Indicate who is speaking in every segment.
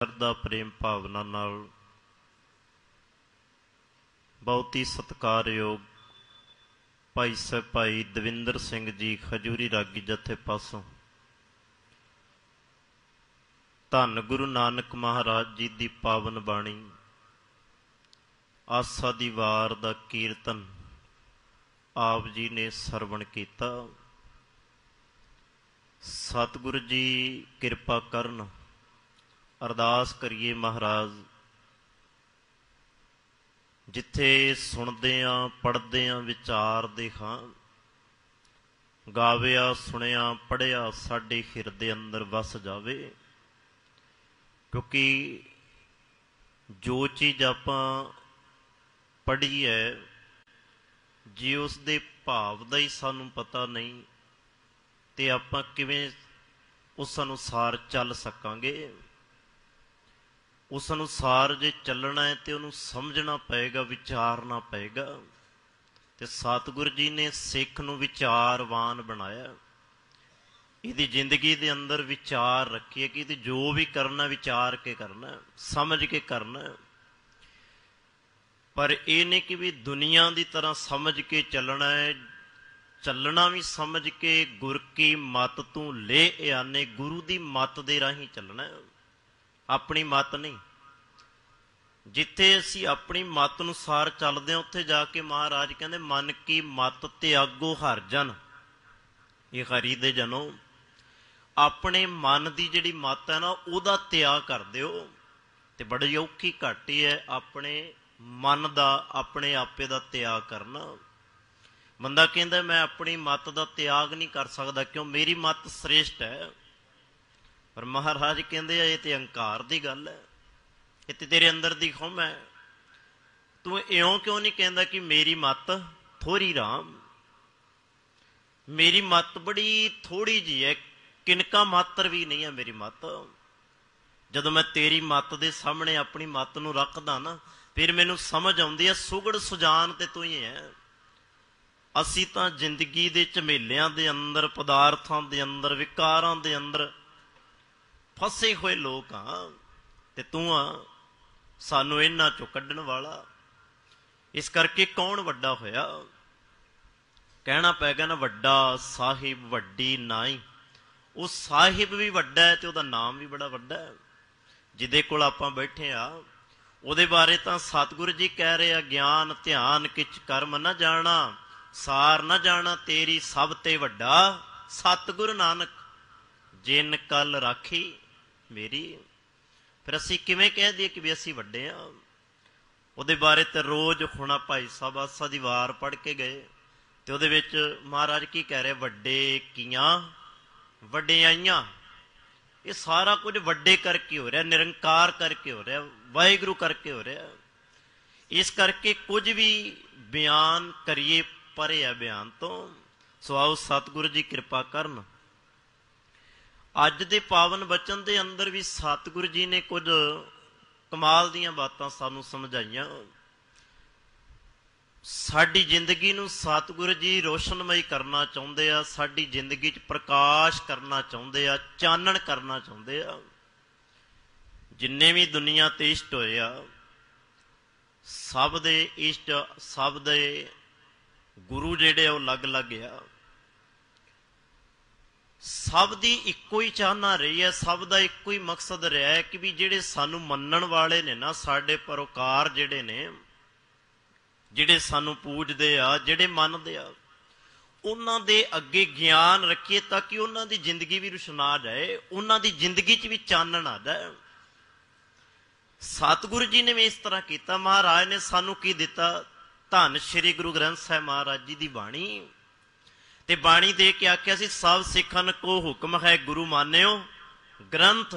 Speaker 1: श्रद्धा प्रेम भावना नाल बहुत ही सत्कारयोग भाई साहब भाई दविंदर सिंह जी खजूरी रागी जथे पासों धन गुरु नानक महाराज जी की पावन बाणी आसा दी वार दा कीर्तन आप जी ने सरवण कीता। सतगुरु जी किरपा करन, अरदास करिए महाराज जिथे सुनदे पढ़दे विचारदे हां, गाविया सुनिया पढ़िया साडे हिरदे अंदर वस जावे। क्योंकि जो चीज़ आपां पढ़ी है जे उस दे भाव दा ही सानूं पता नहीं ते आपां किवें उस अनुसार चल सकांगे। उस अनुसार जे चलना है तो उन्होंने समझना पएगा, विचारना पएगा। तो सतगुरु जी ने सिख नूं विचारवान बनाया, इहदी जिंदगी दे अंदर विचार रखिए कि जो भी करना विचार के करना, समझ के करना। पर यह नहीं कि भी दुनिया की तरह समझ के चलना है, चलना भी समझ के गुर की मत तू ले आने, गुरु की मत दे राही चलना है, अपनी मत नहीं। जिथे असी अपनी मत अनुसार चलते हैं उत्थे जाके महाराज कहते मन की मत त्यागो हर जन, ये हरि दे जनो अपने मन की जिहड़ी मत है ना उहदा त्याग कर दिओ। ते बड़ी औखी घाटी है अपने मन का अपने आपे का त्याग करना। बंदा कहता मैं अपनी मत का त्याग नहीं कर सकता क्यों, मेरी मत श्रेष्ठ है। पर महाराज कहते ये तो अंकार की गल है, ये तो तेरे अंदर दी खुम है। तू इयों क्यों नहीं कहता कि मेरी मत थोड़ी राम, मेरी मत बड़ी थोड़ी जी है, किनका मात्र भी नहीं है मेरी मत। जदों मैं तेरी मत दे सामने अपनी मत नूं रखदा ना फिर मैनूं समझ आउंदी है सुगड़ सुजान ते तू ही है। असी तां जिंदगी दे झमेलियां दे अंदर, पदार्थां दे अंदर, विकारां दे अंदर फसे हुए लोग हाँ, ते तू सानू इन्हां चों कड्ढण वाला। इस करके कौन वड्डा होया, कहना पैगा ना वड्डा साहिब वड्डी नाई। वो साहिब भी वड्डा है तो उसदा नाम भी बड़ा वड्डा है। जिदे कोल आपां बैठे आ उहदे बारे तां सतगुरु जी कह रहे आ, ज्ञान ध्यान किच कर्म न जाना, सार न जाना तेरी सब ते वड्डा सतगुरु नानक, जिन कल राखी मेरी। फिर असी किवें कह दिए कि भी असी वड्डे हाँ। उहदे बारे तो रोज हुणा भाई साहब आसा दी वार पढ़ के गए तो उहदे विच महाराज की कह रहे, वड्डे कीआं वड्डियाइयां। ये सारा कुछ वड्डे करके हो रहा, निरंकार करके हो रहा, वाहिगुरु करके हो रहा। इस करके कुछ भी बयान करिए परे है बयान तो। सो आओ सतगुरु जी कृपा करन। अज दे पावन बचन दे अंदर भी सतगुरु जी ने कुछ कमाल दीयां बातां सानू समझाइयां। साडी जिंदगी नूं सतगुरु जी रोशनमई करना चाहुंदे आ, साडी जिंदगी च प्रकाश करना चाहुंदे आ, चानण करना चाहुंदे आ। जिन्ने भी दुनिया ते इष्ट होए आ सब दे इष्ट, सब दे गुरु जिहड़े वो अलग अलग आ। सब दी इक्को ही चाहना रही है, सब दा इक्को ही मकसद रहा है कि भी जिहड़े सानू मन्नण वाले ने ना, साडे परोकार जिहड़े ने, जिहड़े सानू पूजदे आ, जिहड़े मनदे आ, उन्हां दे अगे ज्ञान रखिए ताकि उन्हां दी जिंदगी भी रुशना जाए, उन्हां दी जिंदगी च भी चानण आ जाए। सतगुरु जी ने भी इस तरह किया। महाराज ने सानू की दिता, धन श्री गुरु ग्रंथ साहिब महाराज जी की बाणी। ते बाणी दे के आख्या सी, सब सिखन को हुक्म है गुरु मान्यो ग्रंथ।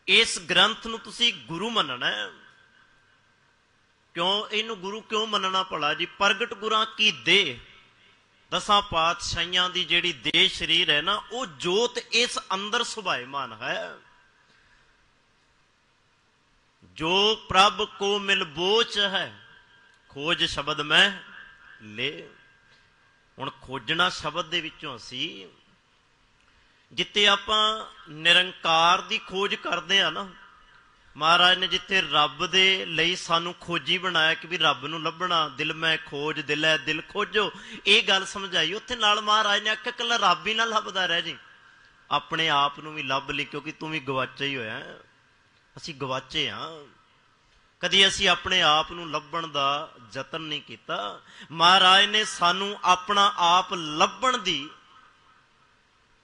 Speaker 1: इस ग्रंथ नूं तुसी गुरु मनना है। क्यों इनू गुरु क्यों मनना भला जी? प्रगट गुरां की दे, दसां पातशाहियां दी जिहड़ी देह शरीर है ना, वो जोत इस अंदर सुभाएमान है। जो प्रभ को मिल बोच है, खोज शब्द में ले। हुण खोजना शब्द दे विचों असी ਜਿੱਥੇ ਆਪਾਂ ਨਿਰੰਕਾਰ ਦੀ ਖੋਜ ਕਰਦੇ ਆ ਨਾ, ਮਹਾਰਾਜ ਨੇ ਜਿੱਥੇ ਰੱਬ ਦੇ ਲਈ ਸਾਨੂੰ ਖੋਜੀ ਬਣਾਇਆ ਕਿ ਵੀ ਰੱਬ ਨੂੰ ਲੱਭਣਾ, ਦਿਲ ਮੈਂ ਖੋਜ ਦਿਲੈ ਦਿਲ ਖੋਜੋ, ਇਹ ਗੱਲ ਸਮਝਾਈ। ਉੱਥੇ ਨਾਲ ਮਹਾਰਾਜ ਨੇ ਆਖਿਆ ਇਕੱਲਾ ਰੱਬ ਹੀ ਨਾ ਲੱਭਦਾ ਰਹਿ ਜੀ, ਆਪਣੇ ਆਪ ਨੂੰ ਵੀ ਲੱਭ ਲਈ, ਕਿਉਂਕਿ ਤੂੰ ਵੀ ਗਵਾਚਾ ਹੀ ਹੋਇਆ। ਅਸੀਂ ਗਵਾਚੇ ਹਾਂ, ਕਦੀ ਅਸੀਂ ਆਪਣੇ ਆਪ ਨੂੰ ਲੱਭਣ ਦਾ ਯਤਨ ਨਹੀਂ ਕੀਤਾ। ਮਹਾਰਾਜ ਨੇ ਸਾਨੂੰ ਆਪਣਾ ਆਪ ਲੱਭਣ ਦੀ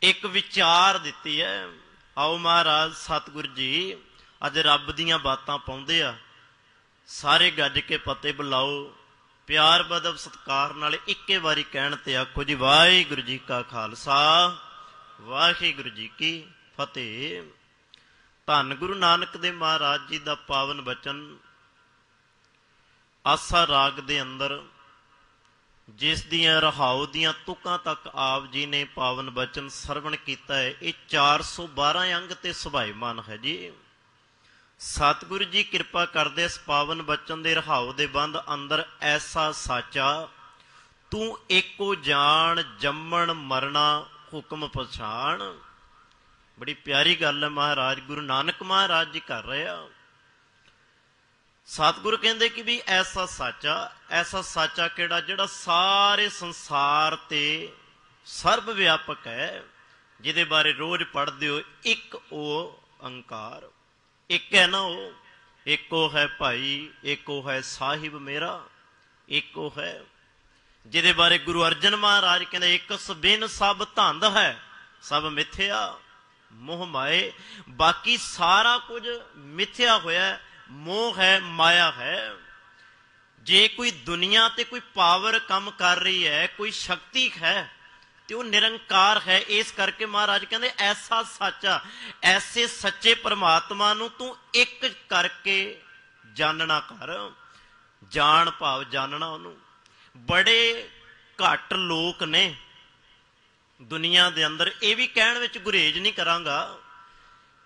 Speaker 1: ਇੱਕ ਵਿਚਾਰ ਦਿੱਤੀ ਹੈ। ਆਓ ਮਹਾਰਾਜ ਸਤਿਗੁਰ ਜੀ ਅੱਜ ਰੱਬ ਦੀਆਂ ਬਾਤਾਂ ਪਾਉਂਦੇ ਆ, ਸਾਰੇ ਗੱਜ ਕੇ ਫਤਿਹ ਬੁਲਾਓ, ਪਿਆਰ ਬਦਬ ਸਤਿਕਾਰ ਨਾਲ ਇੱਕੇ ਵਾਰੀ ਕਹਿਣ ਤੇ ਆਖੋ ਜੀ ਵਾਹਿਗੁਰੂ ਜੀ ਕਾ ਖਾਲਸਾ ਵਾਹਿਗੁਰੂ ਜੀ ਕੀ ਫਤਿਹ। ਧੰਨ ਗੁਰੂ ਨਾਨਕ ਦੇਵ ਮਹਾਰਾਜ ਜੀ ਦਾ ਪਾਵਨ ਬਚਨ ਆਸਾ ਰਾਗ ਦੇ ਅੰਦਰ, ਜਿਸ ਦੀਆਂ ਰਹਾਉ ਦੀਆਂ ਤੁਕਾਂ ਤੱਕ ਆਪ ਜੀ ਨੇ ਪਾਵਨ ਬਚਨ ਸਰਵਣ ਕੀਤਾ ਹੈ, ਇਹ 412 ਅੰਗ ਤੇ ਸੁਭਾਈਮਾਨ ਹੈ ਜੀ। ਸਤਿਗੁਰੂ ਜੀ ਕਿਰਪਾ ਕਰਦੇ ਇਸ ਪਾਵਨ ਬਚਨ ਦੇ ਰਹਾਉ ਦੇ ਬੰਦ ਅੰਦਰ, ਐਸਾ ਸਾਚਾ ਤੂੰ ਏਕੋ ਜਾਣ, ਜੰਮਣ ਮਰਨਾ ਹੁਕਮ ਪਛਾਣ। ਬੜੀ ਪਿਆਰੀ ਗੱਲ ਹੈ, ਮਹਾਰਾਜ ਗੁਰੂ ਨਾਨਕ ਮਹਾਰਾਜ ਜੀ ਕਰ ਰਹੇ ਆ। ਸਤਿਗੁਰੂ ਕਹਿੰਦੇ ਕਿ ਵੀ ਐਸਾ ਸਾਚਾ ਕਿਹੜਾ, ਜਿਹੜਾ ਸਾਰੇ ਸੰਸਾਰ ਤੇ ਸਰਬ ਵਿਆਪਕ ਹੈ, ਜਿਹਦੇ ਬਾਰੇ ਰੋਜ਼ ਪੜ੍ਹਦੇ ਹੋ। ਇੱਕ ਉਹ ਓੰਕਾਰ, ਇੱਕ ਹੈ ਨਾ ਉਹ, ਇੱਕੋ ਹੈ ਭਾਈ, ਇੱਕੋ ਹੈ ਸਾਹਿਬ ਮੇਰਾ, ਇੱਕੋ ਹੈ, ਜਿਹਦੇ ਬਾਰੇ ਗੁਰੂ ਅਰਜਨ ਮਹਾਰਾਜ ਕਹਿੰਦੇ ਇਕਸ ਬਿਨ ਸਭ ਧੰਦ ਹੈ, ਸਭ ਮਿਥਿਆ ਮੋਹ ਮਾਏ। ਬਾਕੀ ਸਾਰਾ ਕੁਝ ਮਿਥਿਆ ਹੋਇਆ, ਮੋਹ ਹੈ, ਮਾਇਆ ਹੈ। ਜੇ ਕੋਈ ਦੁਨੀਆ ਤੇ ਕੋਈ ਪਾਵਰ ਕੰਮ ਕਰ ਰਹੀ ਹੈ, ਕੋਈ ਸ਼ਕਤੀ ਹੈ, ਤੇ ਉਹ ਨਿਰੰਕਾਰ ਹੈ। ਇਸ ਕਰਕੇ ਮਹਾਰਾਜ ਕਹਿੰਦੇ ਐਸਾ ਸਾਚਾ, ਐਸੇ ਸੱਚੇ ਪਰਮਾਤਮਾ ਨੂੰ ਤੂੰ ਇੱਕ ਕਰਕੇ ਜਾਣਨਾ ਕਰ। ਜਾਣ ਭਾਵ ਜਾਣਨਾ ਉਹਨੂੰ। ਬੜੇ ਘੱਟ ਲੋਕ ਨੇ ਦੁਨੀਆ ਦੇ ਅੰਦਰ, ਇਹ ਵੀ ਕਹਿਣ ਵਿੱਚ ਗੁਰੇਜ਼ ਨਹੀਂ ਕਰਾਂਗਾ,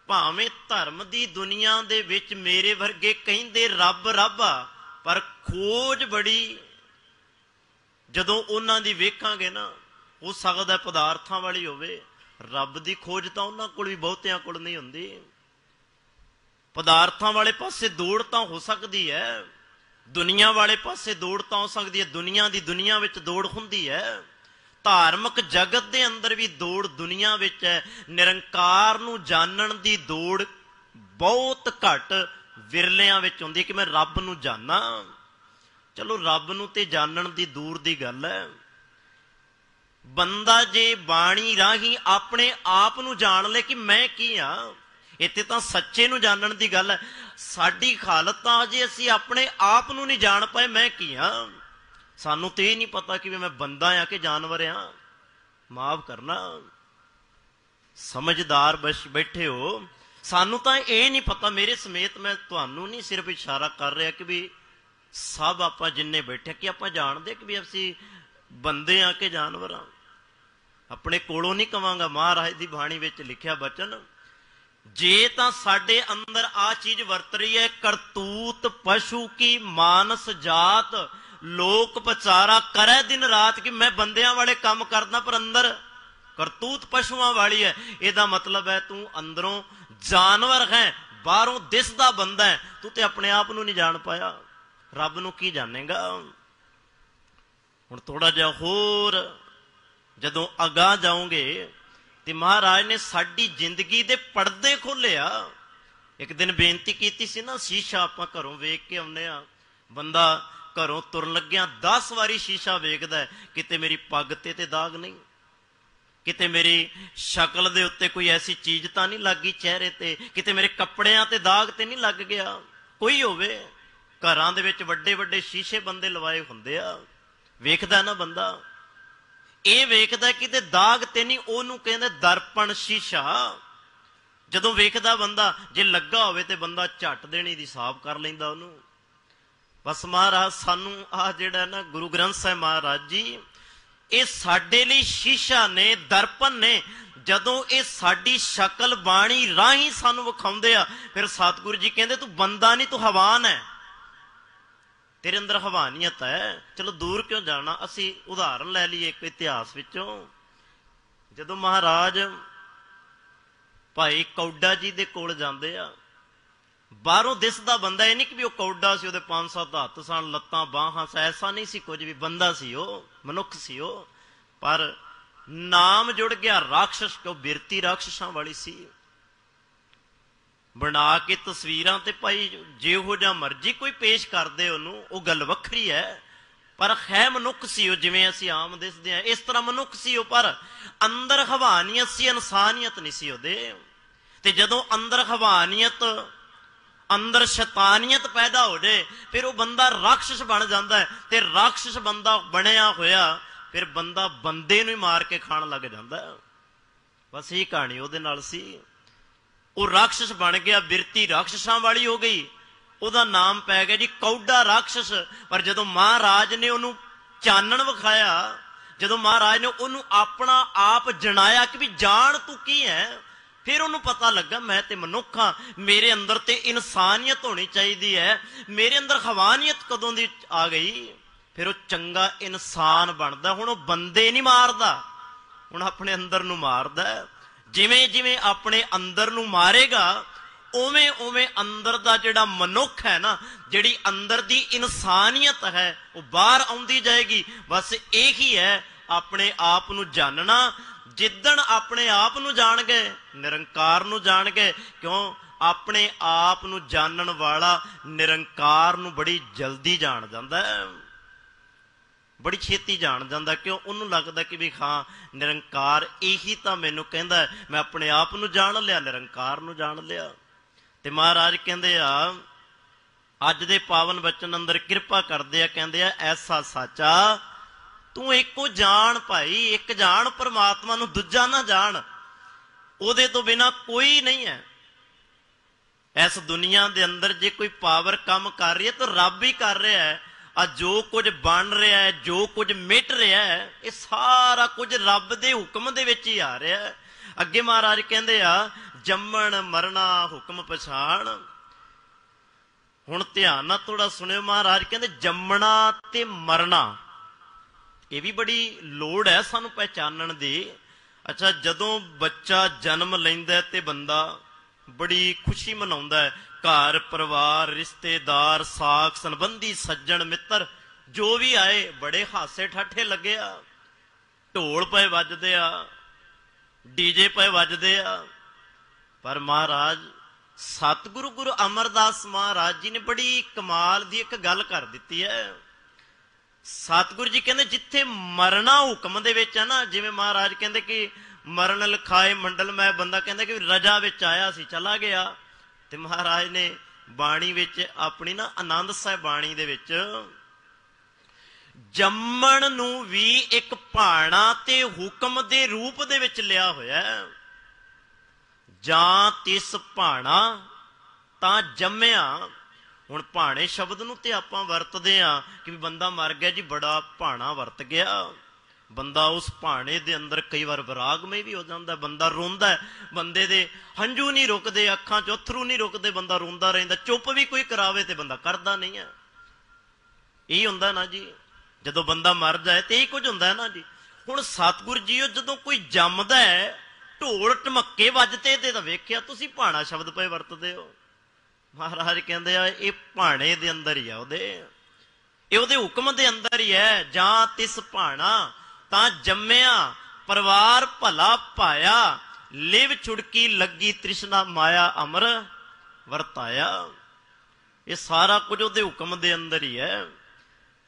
Speaker 1: ਭਾਵੇਂ ਧਰਮ ਦੀ ਦੁਨੀਆ ਦੇ ਵਿੱਚ ਮੇਰੇ ਵਰਗੇ ਕਹਿੰਦੇ ਰੱਬ ਰੱਬ ਆ, ਪਰ ਖੋਜ ਬੜੀ ਜਦੋਂ ਉਹਨਾਂ ਦੀ ਵੇਖਾਂਗੇ ਨਾ, ਹੋ ਸਕਦਾ ਪਦਾਰਥਾਂ ਵਾਲੀ ਹੋਵੇ। ਰੱਬ ਦੀ ਖੋਜ ਤਾਂ ਉਹਨਾਂ ਕੋਲ ਵੀ ਬਹੁਤਿਆਂ ਕੋਲ ਨਹੀਂ ਹੁੰਦੀ। ਪਦਾਰਥਾਂ ਵਾਲੇ ਪਾਸੇ ਦੌੜ ਤਾਂ ਹੋ ਸਕਦੀ ਹੈ, ਦੁਨੀਆ ਵਾਲੇ ਪਾਸੇ ਦੌੜ ਤਾਂ ਹੋ ਸਕਦੀ ਹੈ, ਦੁਨੀਆ ਦੀ ਦੁਨੀਆ ਵਿੱਚ ਦੌੜ ਹੁੰਦੀ ਹੈ। ਧਾਰਮਿਕ ਜਗਤ ਦੇ ਅੰਦਰ ਵੀ ਦੌੜ ਦੁਨੀਆ ਵਿੱਚ ਹੈ। ਨਿਰੰਕਾਰ ਨੂੰ ਜਾਣਨ ਦੀ ਦੌੜ ਬਹੁਤ ਘੱਟ ਵਿਰਲਿਆਂ ਵਿੱਚ ਹੁੰਦੀ ਹੈ ਕਿ ਮੈਂ ਰੱਬ ਨੂੰ ਜਾਣਾ। ਚਲੋ ਰੱਬ ਨੂੰ ਤੇ ਜਾਣਨ ਦੀ ਦੂਰ ਦੀ ਗੱਲ ਹੈ। ਬੰਦਾ ਜੇ ਬਾਣੀ ਰਾਹੀਂ ਆਪਣੇ ਆਪ ਨੂੰ ਜਾਣ ਲੈ ਕਿ ਮੈਂ ਕੀ ਹਾਂ, ਇੱਥੇ ਤਾਂ ਸੱਚੇ ਨੂੰ ਜਾਣਨ ਦੀ ਗੱਲ ਹੈ। ਸਾਡੀ ਹਾਲਤ ਤਾਂ ਅਜੇ ਅਸੀਂ ਆਪਣੇ ਆਪ ਨੂੰ ਨਹੀਂ ਜਾਣ ਪਾਏ, ਮੈਂ ਕੀ ਹਾਂ। ਸਾਨੂੰ ਤੇ ਇਹ ਨਹੀਂ ਪਤਾ ਕਿ ਮੈਂ ਬੰਦਾ ਆ ਕਿ ਜਾਨਵਰ ਆ। ਮਾਫ ਕਰਨਾ, ਸਮਝਦਾਰ ਬੈਠੇ ਹੋ, ਸਾਨੂੰ ਤਾਂ ਇਹ ਨਹੀਂ ਪਤਾ। ਮੇਰੇ ਸਮੇਤ ਮੈਂ ਤੁਹਾਨੂੰ ਨਹੀਂ ਸਿਰਫ ਇਸ਼ਾਰਾ ਕਰ ਰਿਹਾ ਕਿ ਵੀ ਸਭ ਆਪਾਂ ਜਿੰਨੇ ਬੈਠੇ ਕਿ ਆਪਾਂ ਜਾਣਦੇ ਕਿ ਵੀ ਅਸੀਂ ਬੰਦੇ ਆ ਕਿ ਜਾਨਵਰ ਆ। ਆਪਣੇ ਕੋਲੋਂ ਨਹੀਂ ਕਵਾਂਗਾ, ਮਹਾਰਾਜ ਦੀ ਬਾਣੀ ਵਿੱਚ ਲਿਖਿਆ ਬਚਨ, ਜੇ ਤਾਂ ਸਾਡੇ ਅੰਦਰ ਆ ਚੀਜ਼ ਵਰਤ ਰਹੀ ਹੈ, ਕਰਤੂਤ ਪਸ਼ੂ ਕੀ ਮਾਨਸ ਜਾਤ, ਲੋਕ ਪਚਾਰਾ ਕਰੇ ਦਿਨ ਰਾਤ, ਕਿ ਮੈਂ ਬੰਦਿਆਂ ਵਾਲੇ ਕੰਮ ਕਰਦਾ ਪਰ ਅੰਦਰ ਕਰਤੂਤ ਪਸ਼ੂਆਂ ਵਾਲੀ ਹੈ। ਇਹਦਾ ਮਤਲਬ ਹੈ ਤੂੰ ਅੰਦਰੋਂ ਜਾਨਵਰ ਹੈ, ਬਾਹਰੋਂ ਦਿਸਦਾ ਬੰਦਾ ਹੈ। ਤੂੰ ਤੇ ਆਪਣੇ ਆਪ ਨੂੰ ਨਹੀਂ ਜਾਣ ਪਾਇਆ, ਰੱਬ ਨੂੰ ਕੀ ਜਾਣੇਗਾ। ਹੁਣ ਥੋੜਾ ਜਿਹਾ ਹੋਰ ਜਦੋਂ ਅਗਾਂਹ ਜਾਓਗੇ ਤੇ ਮਹਾਰਾਜ ਨੇ ਸਾਡੀ ਜ਼ਿੰਦਗੀ ਦੇ ਪਰਦੇ ਖੋਲਿਆ। ਇੱਕ ਦਿਨ ਬੇਨਤੀ ਕੀਤੀ ਸੀ ਨਾ, ਸ਼ੀਸ਼ਾ ਆਪਾਂ ਘਰੋਂ ਵੇਖ ਕੇ ਆਉਂਦੇ ਆ, ਬੰਦਾ ਘਰੋਂ ਤੁਰਨ ਲੱਗਿਆ 10 ਵਾਰੀ ਸ਼ੀਸ਼ਾ ਵੇਖਦਾ, ਕਿਤੇ ਮੇਰੀ ਪੱਗ ਤੇ ਦਾਗ ਨਹੀਂ, ਕਿਤੇ ਮੇਰੀ ਸ਼ਕਲ ਦੇ ਉੱਤੇ ਕੋਈ ਐਸੀ ਚੀਜ਼ ਤਾਂ ਨਹੀਂ ਲੱਗੀ ਚਿਹਰੇ ਤੇ, ਕਿਤੇ ਮੇਰੇ ਕੱਪੜਿਆਂ ਤੇ ਦਾਗ ਤੇ ਨਹੀਂ ਲੱਗ ਗਿਆ। ਕੋਈ ਹੋਵੇ, ਘਰਾਂ ਦੇ ਵਿੱਚ ਵੱਡੇ ਵੱਡੇ ਸ਼ੀਸ਼ੇ ਬੰਦੇ ਲਵਾਏ ਹੁੰਦੇ ਆ, ਵੇਖਦਾ ਨਾ ਬੰਦਾ, ਇਹ ਵੇਖਦਾ ਕਿਤੇ ਦਾਗ ਤੇ ਨਹੀਂ, ਉਹਨੂੰ ਕਹਿੰਦੇ ਦਰਪਣ ਸ਼ੀਸ਼ਾ। ਜਦੋਂ ਵੇਖਦਾ ਬੰਦਾ, ਜੇ ਲੱਗਾ ਹੋਵੇ ਤੇ ਬੰਦਾ ਝੱਟ ਦੇਣੀ ਦੀ ਸਾਫ਼ ਕਰ ਲੈਂਦਾ ਉਹਨੂੰ। ਬਸ ਮਹਾਰਾਜ ਸਾਨੂੰ ਆਹ ਜਿਹੜਾ ਨਾ ਗੁਰੂ ਗ੍ਰੰਥ ਸਾਹਿਬ ਮਹਾਰਾਜ ਜੀ, ਇਹ ਸਾਡੇ ਲਈ ਸ਼ੀਸ਼ਾ ਨੇ, ਦਰਪਣ ਨੇ। ਜਦੋਂ ਇਹ ਸਾਡੀ ਸ਼ਕਲ ਬਾਣੀ ਰਾਹੀਂ ਸਾਨੂੰ ਵਿਖਾਉਂਦੇ ਆ, ਫਿਰ ਸਤਿਗੁਰੂ ਜੀ ਕਹਿੰਦੇ ਤੂੰ ਬੰਦਾ ਨਹੀਂ, ਤੂੰ ਹਵਾਨ ਹੈ, ਤੇਰੇ ਅੰਦਰ ਹਵਾਨੀਅਤ ਹੈ। ਚਲੋ ਦੂਰ ਕਿਉਂ ਜਾਣਾ, ਅਸੀਂ ਉਦਾਹਰਨ ਲੈ ਲਈਏ ਇੱਕ ਇਤਿਹਾਸ ਵਿੱਚੋਂ। ਜਦੋਂ ਮਹਾਰਾਜ ਭਾਈ ਕੌਡਾ ਜੀ ਦੇ ਕੋਲ ਜਾਂਦੇ ਆ। ਬਾਹਰੋਂ ਦਿਸਦਾ ਬੰਦਾ, ਇਹ ਨਹੀਂ ਕਿ ਵੀ ਉਹ ਕੌਡਾ ਸੀ, ਉਹਦੇ 5-7 ਹੱਥ ਸਨ, ਲੱਤਾਂ ਬਾਹਾਂ, ਐਸਾ ਨਹੀਂ ਸੀ ਕੁਝ ਵੀ। ਬੰਦਾ ਸੀ, ਉਹ ਮਨੁੱਖ ਸੀ ਉਹ, ਪਰ ਨਾਮ ਜੁੜ ਗਿਆ ਰਾਖਸ਼, ਕਿ ਉਹ ਬਿਰਤੀ ਰਾਖਸ਼ਾਂ ਵਾਲੀ ਸੀ। ਬਣਾ ਕੇ ਤਸਵੀਰਾਂ ਤੇ ਭਾਈ ਜਿਹੋ ਜਿਹਾ ਮਰਜ਼ੀ ਕੋਈ ਪੇਸ਼ ਕਰਦੇ ਉਹਨੂੰ, ਉਹ ਗੱਲ ਵੱਖਰੀ ਹੈ, ਪਰ ਹੈ ਮਨੁੱਖ ਸੀ ਉਹ, ਜਿਵੇਂ ਅਸੀਂ ਆਮ ਦਿਸਦੇ ਹਾਂ ਇਸ ਤਰ੍ਹਾਂ ਮਨੁੱਖ ਸੀ ਉਹ। ਪਰ ਅੰਦਰ ਹਵਾਨੀਅਤ ਸੀ, ਇਨਸਾਨੀਅਤ ਨਹੀਂ ਸੀ ਉਹਦੇ। ਤੇ ਜਦੋਂ ਅੰਦਰ ਹਵਾਨੀਅਤ, ਅੰਦਰ ਸ਼ੈਤਾਨੀਅਤ ਪੈਦਾ ਹੋ ਜਾਏ, ਫਿਰ ਉਹ ਬੰਦਾ ਰਾਖਸ਼ ਬਣ ਜਾਂਦਾ ਹੈ। ਤੇ ਰਾਖਸ਼ ਬੰਦਾ ਬਣਿਆ ਹੋਇਆ, ਫਿਰ ਬੰਦਾ ਬੰਦੇ ਨੂੰ ਹੀ ਮਾਰ ਕੇ ਖਾਣ ਲੱਗ ਜਾਂਦਾ। ਬਸ ਇਹ ਕਹਾਣੀ ਉਹਦੇ ਨਾਲ ਸੀ। ਉਹ ਰਾਖਸ਼ ਬਣ ਗਿਆ, ਬਿਰਤੀ ਰਾਖਸ਼ਾਂ ਵਾਲੀ ਹੋ ਗਈ, ਉਹਦਾ ਨਾਮ ਪੈ ਗਿਆ ਜੀ ਕੌਡਾ ਰਾਖਸ਼। ਪਰ ਜਦੋਂ ਮਹਾਰਾਜ ਨੇ ਉਹਨੂੰ ਚਾਨਣ ਵਿਖਾਇਆ, ਜਦੋਂ ਮਹਾਰਾਜ ਨੇ ਉਹਨੂੰ ਆਪਣਾ ਆਪ ਜਣਾਇਆ ਕਿ ਵੀ ਜਾਣ ਤੂੰ ਕੀ ਹੈ, ਫਿਰ ਉਹਨੂੰ ਪਤਾ ਲੱਗਾ ਮੈਂ ਤੇ ਮਨੁੱਖ ਹਾਂ, ਮੇਰੇ ਅੰਦਰ ਤੇ ਇਨਸਾਨੀਅਤ ਹੋਣੀ ਚਾਹੀਦੀ ਹੈ, ਮੇਰੇ ਅੰਦਰ ਹਵਾਨੀਅਤ ਕਦੋਂ ਦੀ ਆ ਗਈ। ਫਿਰ ਉਹ ਚੰਗਾ ਇਨਸਾਨ ਬਣਦਾ। ਹੁਣ ਉਹ ਬੰਦੇ ਨਹੀਂ ਮਾਰਦਾ, ਹੁਣ ਆਪਣੇ ਅੰਦਰ ਨੂੰ ਮਾਰਦਾ। ਜਿਵੇਂ ਜਿਵੇਂ ਆਪਣੇ ਅੰਦਰ ਨੂੰ ਮਾਰੇਗਾ, ਉਵੇਂ ਉਵੇਂ ਅੰਦਰ ਦਾ ਜਿਹੜਾ ਮਨੁੱਖ ਹੈ ਨਾ, ਜਿਹੜੀ ਅੰਦਰ ਦੀ ਇਨਸਾਨੀਅਤ ਹੈ, ਉਹ ਬਾਹਰ ਆਉਂਦੀ ਜਾਏਗੀ। ਬਸ ਇਹੀ ਹੈ ਆਪਣੇ ਆਪ ਨੂੰ ਜਾਣਨਾ। ਜਿੱਦਣ ਆਪਣੇ ਆਪ ਨੂੰ ਜਾਣ ਗਏ, ਨਿਰੰਕਾਰ ਨੂੰ ਜਾਣ ਗਏ। ਕਿਉਂ? ਆਪਣੇ ਆਪ ਨੂੰ ਜਾਣਨ ਵਾਲਾ ਨਿਰੰਕਾਰ ਨੂੰ ਬੜੀ ਜਲਦੀ ਜਾਣ ਜਾਂਦਾ ਹੈ, ਬੜੀ ਛੇਤੀ ਜਾਣ ਜਾਂਦਾ। ਕਿਉਂ? ਉਹਨੂੰ ਲੱਗਦਾ ਕਿ ਵੀ ਹਾਂ ਨਿਰੰਕਾਰ ਇਹੀ ਤਾਂ ਮੈਨੂੰ ਕਹਿੰਦਾ, ਮੈਂ ਆਪਣੇ ਆਪ ਨੂੰ ਜਾਣ ਲਿਆ, ਨਿਰੰਕਾਰ ਨੂੰ ਜਾਣ ਲਿਆ। ਤੇ ਮਹਾਰਾਜ ਕਹਿੰਦੇ ਆ, ਅੱਜ ਦੇ ਪਾਵਨ ਬਚਨ ਅੰਦਰ ਕਿਰਪਾ ਕਰਦੇ ਆ, ਕਹਿੰਦੇ ਆ ਐਸਾ ਸਾਚਾ ਤੂੰ ਇੱਕੋ ਜਾਣ ਭਾਈ, ਇੱਕ ਜਾਣ ਪਰਮਾਤਮਾ ਨੂੰ, ਦੂਜਾ ਨਾ ਜਾਣ, ਉਹਦੇ ਤੋਂ ਬਿਨਾ ਕੋਈ ਨਹੀਂ ਹੈ। ਇਸ ਦੁਨੀਆ ਦੇ ਅੰਦਰ ਜੇ ਕੋਈ ਪਾਵਰ ਕੰਮ ਕਰ ਰਹੀ ਹੈ ਤਾਂ ਰੱਬ ਹੀ ਕਰ ਰਿਹਾ ਹੈ। ਆ ਜੋ ਕੁਝ ਬਣ ਰਿਹਾ ਹੈ, ਜੋ ਕੁਝ ਮਿਟ ਰਿਹਾ ਹੈ, ਇਹ ਸਾਰਾ ਕੁਝ ਰੱਬ ਦੇ ਹੁਕਮ ਦੇ ਵਿੱਚ ਹੀ ਆ ਰਿਹਾ ਹੈ। ਅੱਗੇ ਮਹਾਰਾਜ ਕਹਿੰਦੇ ਆ, ਜੰਮਣ ਮਰਨਾ ਹੁਕਮ ਪਛਾਣ। ਹੁਣ ਧਿਆਨ ਨਾਲ ਥੋੜਾ ਸੁਣਿਓ, ਮਹਾਰਾਜ ਕਹਿੰਦੇ ਜੰਮਣਾ ਤੇ ਮਰਨਾ, ਇਹ ਵੀ ਬੜੀ ਲੋੜ ਹੈ ਸਾਨੂੰ ਪਹਿਚਾਨਣ ਦੀ। ਅੱਛਾ, ਜਦੋਂ ਬੱਚਾ ਜਨਮ ਲੈਂਦਾ ਤੇ ਬੰਦਾ ਬੜੀ ਖੁਸ਼ੀ ਮਨਾਉਂਦਾ ਹੈ, ਘਰ ਪਰਿਵਾਰ, ਰਿਸ਼ਤੇਦਾਰ, ਸਾਕ ਸੰਬੰਧੀ, ਸੱਜਣ ਮਿੱਤਰ ਜੋ ਵੀ ਆਏ, ਬੜੇ ਹਾਸੇ ਠਾਠੇ ਲੱਗੇ ਆ, ਢੋਲ ਪਏ ਵੱਜਦੇ ਆ, ਡੀਜੇ ਪਏ ਵੱਜਦੇ ਆ। ਪਰ ਮਹਾਰਾਜ ਸਤਿਗੁਰੂ ਗੁਰੂ ਅਮਰਦਾਸ ਮਹਾਰਾਜ ਜੀ ਨੇ ਬੜੀ ਕਮਾਲ ਦੀ ਇੱਕ ਗੱਲ ਕਰ ਦਿੱਤੀ ਹੈ। ਸਤਿਗੁਰੂ ਜੀ ਕਹਿੰਦੇ ਜਿੱਥੇ ਮਰਨਾ ਹੁਕਮ ਦੇ ਵਿੱਚ ਹੈ ਨਾ, ਜਿਵੇਂ ਮਹਾਰਾਜ ਕਹਿੰਦੇ ਕਿ ਮਰਨ ਲਿਖਾਏ ਮੰਡਲ ਮੈਂ, ਬੰਦਾ ਕਹਿੰਦਾ ਕਿ ਰਜਾ ਵਿੱਚ ਆਇਆ ਸੀ ਚਲਾ ਗਿਆ। ਤੇ ਮਹਾਰਾਜ ਨੇ ਬਾਣੀ ਵਿੱਚ ਆਪਣੀ ਨਾ ਆਨੰਦ ਸਾਹਿਬ ਬਾਣੀ ਦੇ ਵਿੱਚ ਜੰਮਣ ਨੂੰ ਵੀ ਇੱਕ ਭਾਣਾ ਤੇ ਹੁਕਮ ਦੇ ਰੂਪ ਦੇ ਵਿੱਚ ਲਿਆ ਹੋਇਆ ਹੈ। ਜਾਂ ਤਿਸ ਭਾਣਾ ਤਾਂ ਜੰਮਿਆ। ਹੁਣ ਭਾਣੇ ਸ਼ਬਦ ਨੂੰ ਤੇ ਆਪਾਂ ਵਰਤਦੇ ਆ ਕਿ ਬੰਦਾ ਮਰ ਗਿਆ ਜੀ, ਬੜਾ ਭਾਣਾ ਵਰਤ ਗਿਆ। ਬੰਦਾ ਉਸ ਭਾਣੇ ਦੇ ਅੰਦਰ ਕਈ ਵਾਰ ਵਿਰਾਗਮਈ ਵੀ ਹੋ ਜਾਂਦਾ, ਬੰਦਾ ਰੋਂਦਾ ਹੈ, ਬੰਦੇ ਦੇ ਹੰਝੂ ਨਹੀਂ ਰੁਕਦੇ, ਅੱਖਾਂ 'ਚ ਅਥਰੂ ਨਹੀਂ ਰੁਕਦੇ, ਬੰਦਾ ਰੋਂਦਾ ਰਹਿੰਦਾ। ਚੁੱਪ ਵੀ ਕੋਈ ਕਰਾਵੇ ਤੇ ਬੰਦਾ ਕਰਦਾ ਨਹੀਂ ਹੈ। ਇਹ ਹੁੰਦਾ ਨਾ ਜੀ, ਜਦੋਂ ਬੰਦਾ ਮਰ ਜਾਏ ਤੇ ਇਹ ਕੁਝ ਹੁੰਦਾ ਹੈ ਨਾ ਜੀ। ਹੁਣ ਸਤਿਗੁਰ ਜੀਓ ਜਦੋਂ ਕੋਈ ਜੰਮਦਾ ਹੈ, ਢੋਲ ਢਮੱਕੇ ਵੱਜਦੇ ਤੇ ਤਾਂ ਵੇਖਿਆ ਤੁਸੀਂ ਭਾਣਾ ਸ਼ਬਦ ਪਏ ਵਰਤਦੇ ਹੋ। ਮਹਾਰਾਜ ਕਹਿੰਦੇ ਆ ਇਹ ਭਾਣੇ ਦੇ ਅੰਦਰ ਹੀ ਆ, ਇਹ ਉਹਦੇ ਹੁਕਮ ਦੇ ਅੰਦਰ ਹੀ ਹੈ। ਜਾਂ ਤਿਸ ਭਾਣਾ ਤਾਂ ਜੰਮਿਆ, ਪਰਿਵਾਰ ਭਲਾ ਪਾਇਆ, ਲਿਵ ਛੁੜਕੀ ਲੱਗੀ ਤ੍ਰਿਸ਼ਨਾ ਮਾਇਆ ਅਮਰ ਵਰਤਾਇਆ। ਇਹ ਸਾਰਾ ਕੁਝ ਉਹਦੇ ਹੁਕਮ ਦੇ ਅੰਦਰ ਹੀ ਹੈ।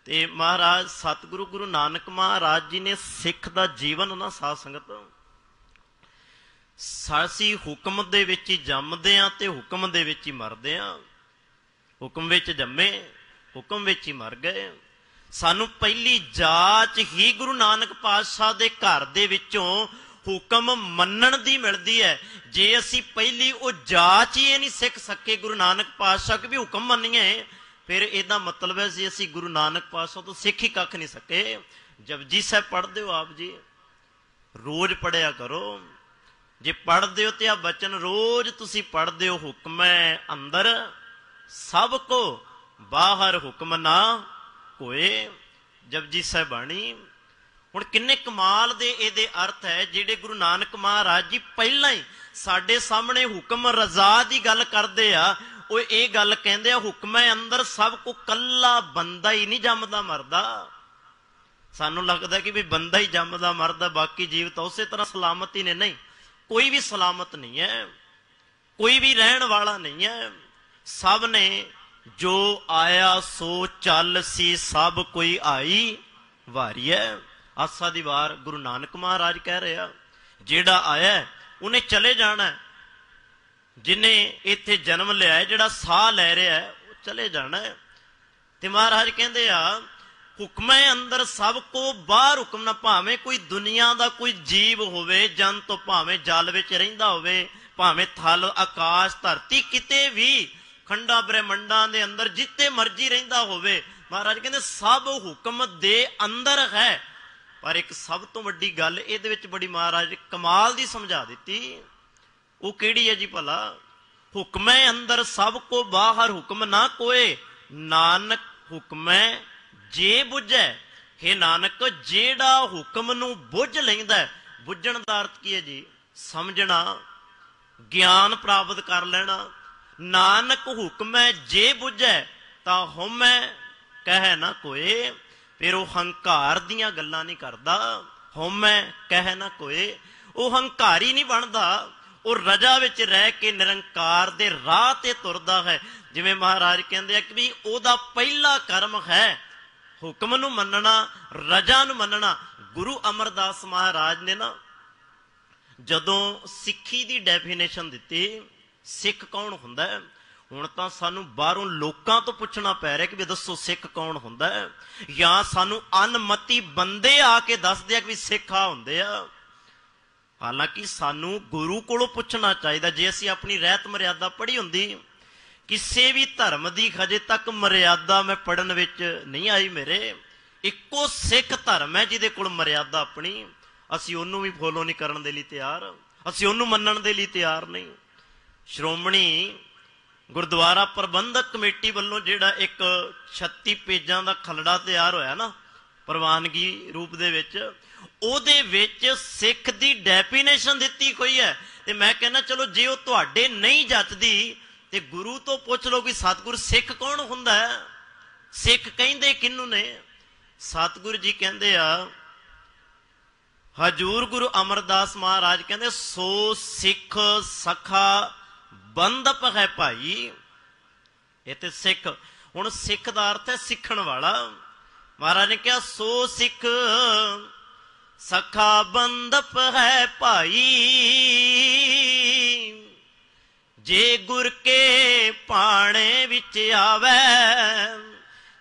Speaker 1: ਤੇ ਮਹਾਰਾਜ ਸਤਿਗੁਰੂ ਗੁਰੂ ਨਾਨਕ ਮਹਾਰਾਜ ਜੀ ਨੇ ਸਿੱਖ ਦਾ ਜੀਵਨ ਨਾ ਸਾਧ ਸੰਗਤ, ਅਸੀਂ ਹੁਕਮ ਦੇ ਵਿੱਚ ਹੀ ਜੰਮਦੇ ਹਾਂ ਤੇ ਹੁਕਮ ਦੇ ਵਿੱਚ ਹੀ ਮਰਦੇ ਹਾਂ। ਹੁਕਮ ਵਿੱਚ ਜੰਮੇ, ਹੁਕਮ ਵਿੱਚ ਹੀ ਮਰ ਗਏ। ਸਾਨੂੰ ਪਹਿਲੀ ਜਾਚ ਹੀ ਗੁਰੂ ਨਾਨਕ ਪਾਤਸ਼ਾਹ ਦੇ ਘਰ ਦੇ ਵਿੱਚੋਂ ਹੁਕਮ ਮੰਨਣ ਦੀ ਮਿਲਦੀ ਹੈ। ਜੇ ਅਸੀਂ ਪਹਿਲੀ ਉਹ ਜਾਚ ਹੀ ਇਹ ਨਹੀਂ ਸਿੱਖ ਸਕੇ ਗੁਰੂ ਨਾਨਕ ਪਾਤਸ਼ਾਹ ਕਿ ਵੀ ਹੁਕਮ ਮੰਨੀਏ, ਫਿਰ ਇਹਦਾ ਮਤਲਬ ਹੈ ਜੀ ਅਸੀਂ ਗੁਰੂ ਨਾਨਕ ਪਾਤਸ਼ਾਹ ਤੋਂ ਸਿੱਖ ਹੀ ਕੱਖ ਨਹੀਂ ਸਕੇ। ਜਪਜੀ ਸਾਹਿਬ ਪੜ੍ਹਦੇ ਹੋ ਆਪ ਜੀ, ਰੋਜ਼ ਪੜ੍ਹਿਆ ਕਰੋ। ਜੇ ਪੜ੍ਹਦੇ ਹੋ ਤੇ ਆ ਬਚਨ ਰੋਜ਼ ਤੁਸੀਂ ਪੜ੍ਹਦੇ ਹੋ, ਹੁਕਮੈ ਅੰਦਰ ਸਭ ਕੋ ਬਾਹਰ ਹੁਕਮ ਨਾ ਕੋਏ। ਜਪਜੀ ਸਾਹਿਬ ਬਾਣੀ। ਹੁਣ ਕਿੰਨੇ ਕਮਾਲ ਦੇ ਇਹਦੇ ਅਰਥ ਹੈ ਜਿਹੜੇ ਗੁਰੂ ਨਾਨਕ ਮਹਾਰਾਜ ਜੀ ਪਹਿਲਾਂ ਹੀ ਸਾਡੇ ਸਾਹਮਣੇ ਹੁਕਮ ਰਜ਼ਾ ਦੀ ਗੱਲ ਕਰਦੇ ਆ, ਉਹ ਇਹ ਗੱਲ ਕਹਿੰਦੇ ਆ ਹੁਕਮੇ ਅੰਦਰ ਸਭ ਕੋ ਕੱਲਾ ਬੰਦਾ ਹੀ ਨਹੀਂ ਜੰਮਦਾ ਮਰਦਾ। ਸਾਨੂੰ ਲੱਗਦਾ ਕਿ ਵੀ ਬੰਦਾ ਹੀ ਜੰਮਦਾ ਮਰਦਾ, ਬਾਕੀ ਜੀਵ ਤਾਂ ਉਸੇ ਤਰ੍ਹਾਂ ਸਲਾਮਤ ਹੀ ਨੇ। ਨਹੀਂ, ਕੋਈ ਵੀ ਸਲਾਮਤ ਨਹੀਂ ਹੈ, ਕੋਈ ਵੀ ਰਹਿਣ ਵਾਲਾ ਨਹੀਂ ਹੈ। ਸਭ ਨੇ ਜੋ ਆਇਆ ਸੋ ਚੱਲ ਸੀ, ਸਭ ਕੋਈ ਆਈ ਵਾਰੀ ਹੈ। ਆਸਾ ਦੀ ਵਾਰ ਗੁਰੂ ਨਾਨਕ ਮਹਾਰਾਜ ਕਹਿ ਰਿਹਾ, ਜਿਹੜਾ ਆਇਆ ਉਹਨੇ ਚਲੇ ਜਾਣਾ। ਜਿਹਨੇ ਇੱਥੇ ਜਨਮ ਲਿਆ, ਜਿਹੜਾ ਸਾਹ ਲੈ ਰਿਹਾ ਉਹ ਚਲੇ ਜਾਣਾ। ਤੇ ਮਹਾਰਾਜ ਕਹਿੰਦੇ ਆ ਹੁਕਮੇ ਅੰਦਰ ਸਭ ਕੋ ਬਾਹਰ ਹੁਕਮ ਨਾ। ਭਾਵੇਂ ਕੋਈ ਦੁਨੀਆ ਦਾ ਕੋਈ ਜੀਵ ਹੋਵੇ, ਜੰਤ, ਭਾਵੇਂ ਜਲ ਵਿੱਚ ਰਹਿੰਦਾ ਹੋਵੇ, ਭਾਵੇਂ ਥਲ ਆਕਾਸ਼ ਧਰਤੀ ਕਿਤੇ ਵੀ ਖੰਡਾਂ ਬ੍ਰਹਿਮੰਡਾਂ ਦੇ ਅੰਦਰ ਜਿੱਥੇ ਮਰਜੀ ਰਹਿੰਦਾ ਹੋਵੇ, ਮਹਾਰਾਜ ਕਹਿੰਦੇ ਸਭ ਹੁਕਮ ਦੇ ਅੰਦਰ ਹੈ। ਪਰ ਇੱਕ ਸਭ ਤੋਂ ਵੱਡੀ ਗੱਲ ਇਹਦੇ ਵਿੱਚ ਬੜੀ ਮਹਾਰਾਜ ਕਮਾਲ ਦੀ ਸਮਝਾ ਦਿੱਤੀ। ਉਹ ਕਿਹੜੀ ਹੈ ਜੀ ਭਲਾ? ਹੁਕਮੇ ਅੰਦਰ ਸਭ ਕੋ ਬਾਹਰ ਹੁਕਮ ਨਾ ਕੋਏ, ਨਾਨਕ ਹੁਕਮੈ ਜੇ ਬੁੱਝੈ। ਹੇ ਨਾਨਕ, ਜਿਹੜਾ ਹੁਕਮ ਨੂੰ ਬੁੱਝ ਲੈਂਦਾ, ਬੁੱਝਣ ਦਾ ਅਰਥ ਕੀ ਹੈ ਜੀ? ਸਮਝਣਾ, ਗਿਆਨ ਪ੍ਰਾਪਤ ਕਰ ਲੈਣਾ। ਨਾਨਕ ਹੁਕਮੈ ਜੇ ਬੁੱਝੈ ਤਾਂ ਹਉਮੈ ਕਹਿ ਨਾ ਕੋਏ। ਫਿਰ ਉਹ ਹੰਕਾਰ ਦੀਆਂ ਗੱਲਾਂ ਨਹੀਂ ਕਰਦਾ, ਹਉਮੈ ਕਹਿ ਨਾ ਕੋਏ। ਉਹ ਹੰਕਾਰੀ ਨਹੀਂ ਬਣਦਾ, ਉਹ ਰਜਾ ਵਿੱਚ ਰਹਿ ਕੇ ਨਿਰੰਕਾਰ ਦੇ ਰਾਹ ਤੇ ਤੁਰਦਾ ਹੈ। ਜਿਵੇਂ ਮਹਾਰਾਜ ਕਹਿੰਦੇ ਆ ਕਿ ਵੀ ਉਹਦਾ ਪਹਿਲਾ ਕਰਮ ਹੈ ਹੁਕਮ ਨੂੰ ਮੰਨਣਾ, ਰਜਾ ਨੂੰ ਮੰਨਣਾ। ਗੁਰੂ ਅਮਰਦਾਸ ਮਹਾਰਾਜ ਨੇ ਨਾ ਜਦੋਂ ਸਿੱਖੀ ਦੀ ਡੈਫੀਨੇਸ਼ਨ ਦਿੱਤੀ, ਸਿੱਖ ਕੌਣ ਹੁੰਦਾ ਹੈ, ਹੁਣ ਤਾਂ ਸਾਨੂੰ ਬਾਹਰੋਂ ਲੋਕਾਂ ਤੋਂ ਪੁੱਛਣਾ ਪੈ ਰਿਹਾ ਕਿ ਵੀ ਦੱਸੋ ਸਿੱਖ ਕੌਣ ਹੁੰਦਾ ਹੈ, ਜਾਂ ਸਾਨੂੰ ਅਨਮਤੀ ਬੰਦੇ ਆ ਕੇ ਦੱਸਦੇ ਆ ਕਿ ਵੀ ਸਿੱਖ ਆ ਹੁੰਦੇ ਆ। ਹਾਲਾਂਕਿ ਸਾਨੂੰ ਗੁਰੂ ਕੋਲੋਂ ਪੁੱਛਣਾ ਚਾਹੀਦਾ। ਜੇ ਅਸੀਂ ਆਪਣੀ ਰਹਿਤ ਮਰਿਆਦਾ ਪੜ੍ਹੀ ਹੁੰਦੀ, ਕਿਸੇ ਵੀ ਧਰਮ ਦੀ ਹਜੇ ਤੱਕ ਮਰਿਆਦਾ ਮੈਂ ਪੜ੍ਹਨ ਵਿੱਚ ਨਹੀਂ ਆਈ ਮੇਰੇ, ਇੱਕੋ ਸਿੱਖ ਧਰਮ ਹੈ ਜਿਹਦੇ ਕੋਲ ਮਰਿਆਦਾ ਆਪਣੀ, ਅਸੀਂ ਉਹਨੂੰ ਵੀ ਫੋਲੋ ਨਹੀਂ ਕਰਨ ਦੇ ਲਈ ਤਿਆਰ, ਅਸੀਂ ਉਹਨੂੰ ਮੰਨਣ ਦੇ ਲਈ ਤਿਆਰ ਨਹੀਂ। ਸ਼੍ਰੋਮਣੀ ਗੁਰਦੁਆਰਾ ਪ੍ਰਬੰਧਕ ਕਮੇਟੀ ਵੱਲੋਂ ਜਿਹੜਾ ਇੱਕ 36 ਪੇਜਾਂ ਦਾ ਖਲੜਾ ਤਿਆਰ ਹੋਇਆ ਨਾ ਪ੍ਰਵਾਨਗੀ ਰੂਪ ਦੇ ਵਿੱਚ, ਉਹਦੇ ਵਿੱਚ ਸਿੱਖ ਦੀ ਡੈਫੀਨੇਸ਼ਨ ਦਿੱਤੀ ਹੋਈ ਹੈ। ਤੇ ਮੈਂ ਕਹਿੰਦਾ ਚਲੋ ਜੇ ਉਹ ਤੁਹਾਡੇ ਨਹੀਂ ਜੱਚਦੀ ਤੇ ਗੁਰੂ ਤੋਂ ਪੁੱਛ ਲਓ ਕਿ ਸਤਿਗੁਰ ਸਿੱਖ ਕੌਣ ਹੁੰਦਾ ਹੈ, ਸਿੱਖ ਕਹਿੰਦੇ ਕਿਹਨੂੰ ਨੇ? ਸਤਿਗੁਰੂ ਜੀ ਕਹਿੰਦੇ ਆ, ਹਜੂਰ ਗੁਰੂ ਅਮਰਦਾਸ ਮਹਾਰਾਜ ਕਹਿੰਦੇ ਸੋ ਸਿੱਖ ਸਖਾ ਬੰਧਪ ਹੈ ਭਾਈ। ਇਹ ਤੇ ਸਿੱਖ, ਹੁਣ ਸਿੱਖ ਦਾ ਅਰਥ ਹੈ ਸਿੱਖਣ ਵਾਲਾ। ਮਹਾਰਾਜ ਨੇ ਕਿਹਾ ਸੋ ਸਿੱਖ ਸਖਾ ਬੰਧਪ ਹੈ ਭਾਈ, ਜੇ ਗੁਰ ਕੇ ਭਾਣੇ ਵਿੱਚ ਆਵੇ।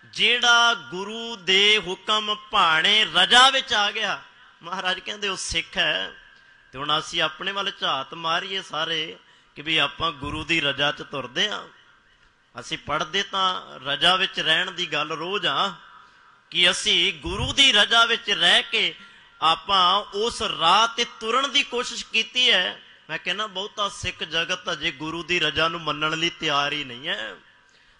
Speaker 1: ਜਿਹੜਾ ਗੁਰੂ ਦੇ ਹੁਕਮ ਭਾਣੇ ਰਜਾ ਵਿੱਚ ਆ ਗਿਆ, ਮਹਾਰਾਜ ਕਹਿੰਦੇ ਉਹ ਸਿੱਖ ਹੈ। ਤੇ ਹੁਣ ਅਸੀਂ ਆਪਣੇ ਵੱਲ ਝਾਤ ਮਾਰੀਏ ਸਾਰੇ ਕਿ ਵੀ ਆਪਾਂ ਗੁਰੂ ਦੀ ਰਜਾ 'ਚ ਤੁਰਦੇ ਹਾਂ। ਅਸੀਂ ਪੜ੍ਹਦੇ ਤਾਂ ਰਜਾ ਵਿੱਚ ਰਹਿਣ ਦੀ ਗੱਲ ਰੋਜ਼ ਆ ਕਿ ਅਸੀਂ ਗੁਰੂ ਦੀ ਰਜਾ ਵਿੱਚ ਰਹਿ ਕੇ ਆਪਾਂ ਉਸ ਰਾਹ ਤੇ ਤੁਰਨ ਦੀ ਕੋਸ਼ਿਸ਼ ਕੀਤੀ ਹੈ। ਮੈਂ ਕਹਿੰਦਾ ਬਹੁਤਾ ਸਿੱਖ ਜਗਤ ਅਜੇ ਗੁਰੂ ਦੀ ਰਜਾ ਨੂੰ ਮੰਨਣ ਲਈ ਤਿਆਰ ਹੀ ਨਹੀਂ ਹੈ।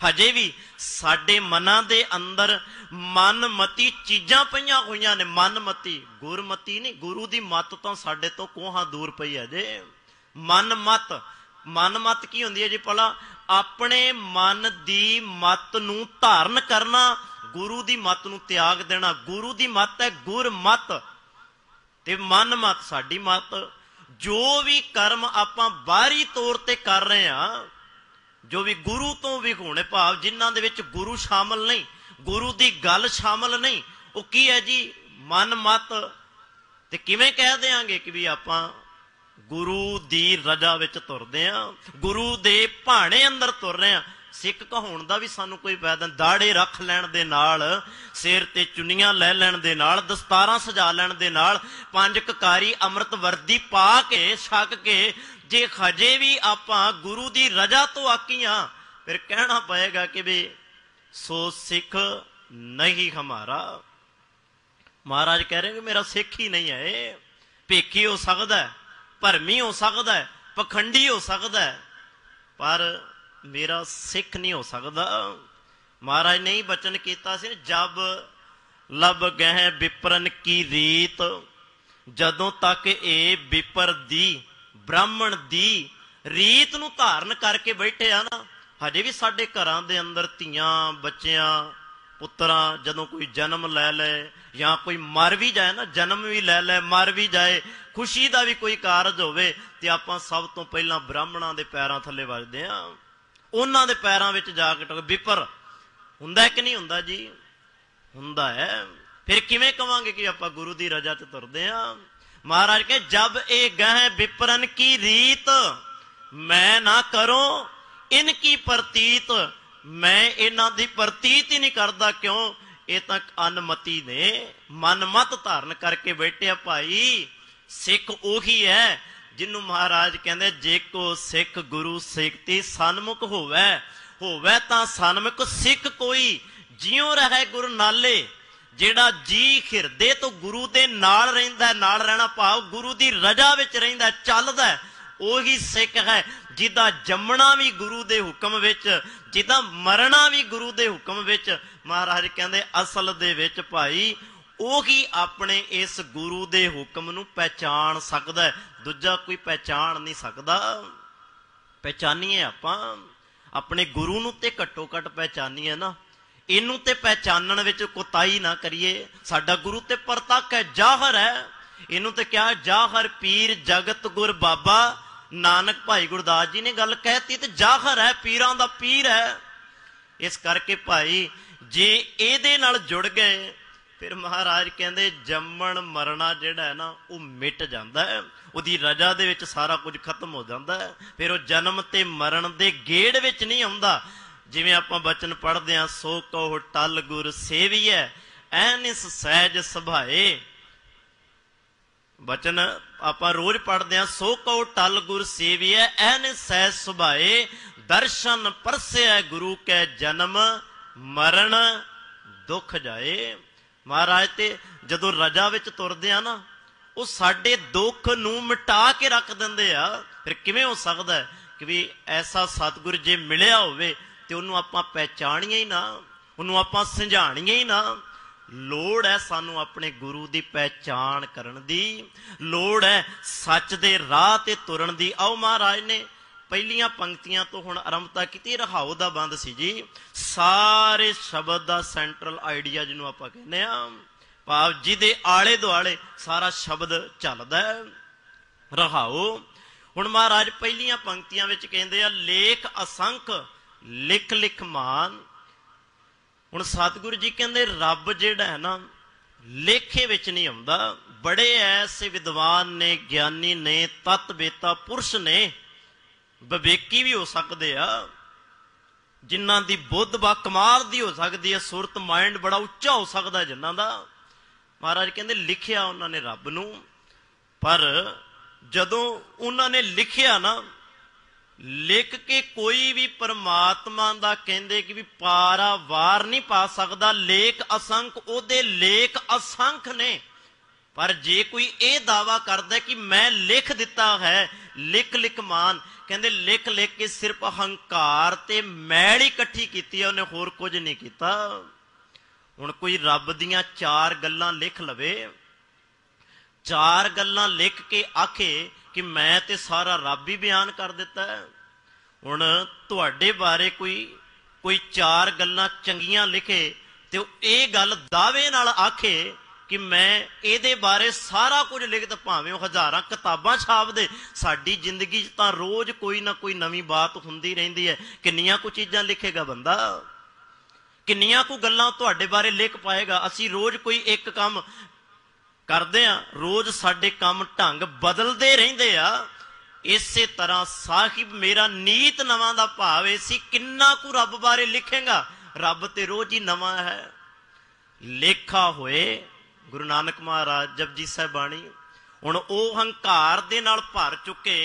Speaker 1: ਹਜੇ ਵੀ ਸਾਡੇ ਮਨਾਂ ਦੇ ਅੰਦਰ ਮਨਮਤੀ ਚੀਜ਼ਾਂ ਪਈਆਂ ਹੋਈਆਂ ਨੇ। ਮਨਮਤੀ, ਗੁਰਮਤੀ ਨਹੀਂ। ਗੁਰੂ ਦੀ ਮੱਤ ਤਾਂ ਸਾਡੇ ਤੋਂ ਕੋਹਾਂ ਦੂਰ ਪਈ ਹੈ ਜੇ। ਮਨਮਤ, ਮਨਮਤ ਕੀ ਹੁੰਦੀ ਹੈ ਜੀ ਭਲਾ? ਆਪਣੇ ਮਨ ਦੀ ਮੱਤ ਨੂੰ ਧਾਰਨ ਕਰਨਾ, ਗੁਰੂ ਦੀ ਮੱਤ ਨੂੰ ਤਿਆਗ ਦੇਣਾ। ਗੁਰੂ ਦੀ ਮੱਤ ਹੈ ਗੁਰਮਤ ਤੇ ਮਨਮਤ ਸਾਡੀ ਮੱਤ। ਜੋ ਵੀ ਕਰਮ ਆਪਾਂ ਬਾਹਰੀ ਤੌਰ ਤੇ ਕਰ ਰਹੇ ਹਾਂ, ਜੋ ਵੀ ਗੁਰੂ ਤੋਂ ਵੀ ਹੋਣੇ, ਭਾਵ ਜਿਨ੍ਹਾਂ ਦੇ ਵਿੱਚ ਗੁਰੂ ਸ਼ਾਮਲ ਨਹੀਂ, ਗੁਰੂ ਦੀ ਗੱਲ ਸ਼ਾਮਲ ਨਹੀਂ, ਉਹ ਕੀ ਹੈ ਜੀ? ਮਨਮਤ। ਤੇ ਕਿਵੇਂ ਕਹਿ ਦਿਆਂਗੇ ਕਿ ਵੀ ਆਪਾਂ ਗੁਰੂ ਦੀ ਰਜਾ ਵਿੱਚ ਤੁਰਦੇ ਹਾਂ, ਗੁਰੂ ਦੇ ਭਾਣੇ ਅੰਦਰ ਤੁਰ ਰਹੇ ਹਾਂ? ਸਿੱਖ ਕਹਾਉਣ ਦਾ ਵੀ ਸਾਨੂੰ ਕੋਈ ਫਾਇਦਾ। ਦਾੜੇ ਰੱਖ ਲੈਣ ਦੇ ਨਾਲ, ਸਿਰ ਤੇ ਚੁੰਨੀਆਂ ਲੈ ਲੈਣ ਦੇ ਨਾਲ, ਦਸਤਾਰਾਂ ਸਜਾ ਲੈਣ ਦੇ ਨਾਲ, 5 ਕਕਾਰੀ ਅੰਮ੍ਰਿਤ ਵਰਦੀ ਪਾ ਕੇ ਛਕ ਕੇ ਜੇ ਹਜੇ ਵੀ ਆਪਾਂ ਗੁਰੂ ਦੀ ਰਜਾ ਤੋਂ ਆਕੀਆਂ, ਫਿਰ ਕਹਿਣਾ ਪਏਗਾ ਕਿ ਵੀ ਸੋ ਸਿੱਖ ਨਹੀਂ ਹਮਾਰਾ। ਮਹਾਰਾਜ ਕਹਿ ਰਹੇ ਕਿ ਮੇਰਾ ਸਿੱਖ ਹੀ ਨਹੀਂ ਹੈ। ਇਹ ਭੇਖੀ ਹੋ ਸਕਦਾ, ਭਰਮੀ ਹੋ ਸਕਦਾ, ਪਖੰਡੀ ਹੋ ਸਕਦਾ, ਪਰ ਮੇਰਾ ਸਿੱਖ ਨਹੀਂ ਹੋ ਸਕਦਾ। ਮਹਾਰਾਜ ਨੇ ਹੀ ਬਚਨ ਕੀਤਾ ਸੀ, ਜਬ ਲਬ ਗਹਿ ਵਿਪਰਨ ਕੀ ਰੀਤ, ਜਦੋਂ ਤੱਕ ਇਹ ਵਿਪਰ ਦੀ ब्राह्मण दी रीत नूं धारण करके बैठे आ ना। हजे भी साडे घरां दे अंदर धीआं बच्चियां पुत्तरां जदों कोई जन्म लै ले या कोई मर भी जाए ना, जन्म भी लै ले मर भी जाए, खुशी का भी कोई कारज होवे ते आपां सब तो पहलां ब्राह्मणां दे पैरां थल्ले वजदे आ, उन्हां दे पैरां विच जा के विपर हुंदा है कि नहीं हुंदा जी? हुंदा है। फिर किवें कवांगे कि आपां गुरु दी रजा च तुरदे आ? महाराज कहे जब ए गह विपरन की रीत मैं ना करूं इनकी प्रतीत, मैं इन्हां दी प्रतीत ही नहीं करदा। क्यों? ये तक अनमति ने मन मत धारण करके बैठे भाई। सिख ओही है जिन्हों महाराज कहते जे को सिख गुरु सिखती सन्मुख होवे, होवे तां सन्मुख सिख कोई जियों रहे गुरु नाले। जेड़ा जी हिरदे तो गुरु दे नाल रहिंदा, नाल रहना भाव गुरु दी रजा विच रहिंदा चलदा, ओही सिख है जिदा जमना भी गुरु दे हुक्म विच, जिदा मरना भी गुरु दे हुक्म विच। महाराज कहंदे असल दे विच भाई ओही अपने इस गुरु दे हुक्म नूं पहचान सकदा है, दूजा कोई पहचान नहीं सकदा। पहचानीए आपां अपने गुरु नूं ते घट्टो घट पहचानीए ना, इनू ते पहचानण विच कोताही ना करिए। साडा गुरु ते परतक है, जाहर है। इनू ते क्या जाहर पीर जगत गुर बाबा नानक भाई गुरदास जी ने गल कहती ते जाहर है, पीरां दा पीर है। इस करके भाई जे इहदे नाल जुड़ गए फिर महाराज कहंदे जम्मण मरना जिहड़ा है ना वो मिट जांदा है, उहदी रजा दे विच सारा कुछ खत्म हो जांदा है। फिर वो जन्म ते मरण दे गेड़ विच नहीं आउंदा। जिवें आपां बचन पढ़दे आ सो कहो टल गुर सेविए ऐनिस सहज सुभाए, बचन आपां रोज पढ़दे आ सो कहो टल गुर सेविए ऐनिस सहज सुभाए, दर्शन परसे गुरु कै जन्म मरण दुख जाए। महाराज ते जदों रजा विच तुरदे आ ना वो साडे दुख नूं मिटा के रख दिंदे आ। फिर किवें हो सकदा है कि भी ऐसा सतगुर जे मिलिया होवे ते उन्होंने आपां पहचाणीए ही ना, उन्होंने आपां समझाणीए ही ना। लोड़ है सानू अपने गुरु की पहचान करन दी, लोड़ है सच दे राह ते तुरन दी। आओ महाराज ने पहलियां पंक्तियां तो हुण आरंभता की, रहाओ दा बंद सी जी। सारे शब्द का सेंट्रल आइडिया जिन्हों आपां कहने आ, भाव जिहदे आले दुआले सारा शब्द चलदा है, रहाओ। हुण महाराज पहलियां पंक्तियां विच कहंदे आ लेख असंख लिख लिख मान। हुण सतगुरु जी कहंदे रब जिहड़ा है ना लेखे विच नहीं आउंदा। बड़े ऐसे विद्वान ने, ज्ञानी ने, तत्वेता पुरुष ने, विवेकी भी हो सकते आ, जिन्हां दी बुद्ध बा कमाल दी हो सकती है, सुरत माइंड बड़ा उच्चा हो सकता है जिन्हां दा। महाराज कहंदे लिखिया उन्होंने रब नूं, पर जदों उन्होंने लिखिया ना, लिख के कोई भी परमात्मा दा कहंदे कि भी पारा वार नहीं पा सकदा। लेख असंख, ओदे लेख असंख ने, पर जे कोई ये दावा करदा कि मैं लिख दिता है, लिख लिख मान, कहंदे लिख लिख के सिर्फ हंकार ते मैल ही इकट्ठी कीती है, उन्हें होर कुछ नहीं कीता। हुण कोई रब दियां चार गल्लां लिख लवे, चार गल्लां लिख के आखे कि मैं ते सारा रब ही बयान कर दिता है। हुण तुहाडे बारे कोई चार गल्लां चंगियां लिखे ते ये गल दावे नाल आखे कि मैं ਇਹਦੇ बारे सारा कुछ लिख द, भावें हज़ारां किताबां छाप दे। साडी जिंदगी च तां रोज कोई ना कोई नवीं बात हुंदी रहिंदी है। किन्नियां कुछ चीज़ां लिखेगा बंदा, किन्नियां को गल्लां तुहाडे बारे लिख पाएगा। असीं रोज कोई एक काम करदे आ, रोज साडे काम ढंग बदलदे रहिंदे आ। इसे तरह साहिब मेरा नीत नवां दा भाव ए सी, किन्ना कु रब बारे लिखेगा, रब ते रोज ही नवां है। लेखा होए गुरु नानक महाराज जपजी साहिब बाणी, हुण ओह हंकार दे नाल भर चुके,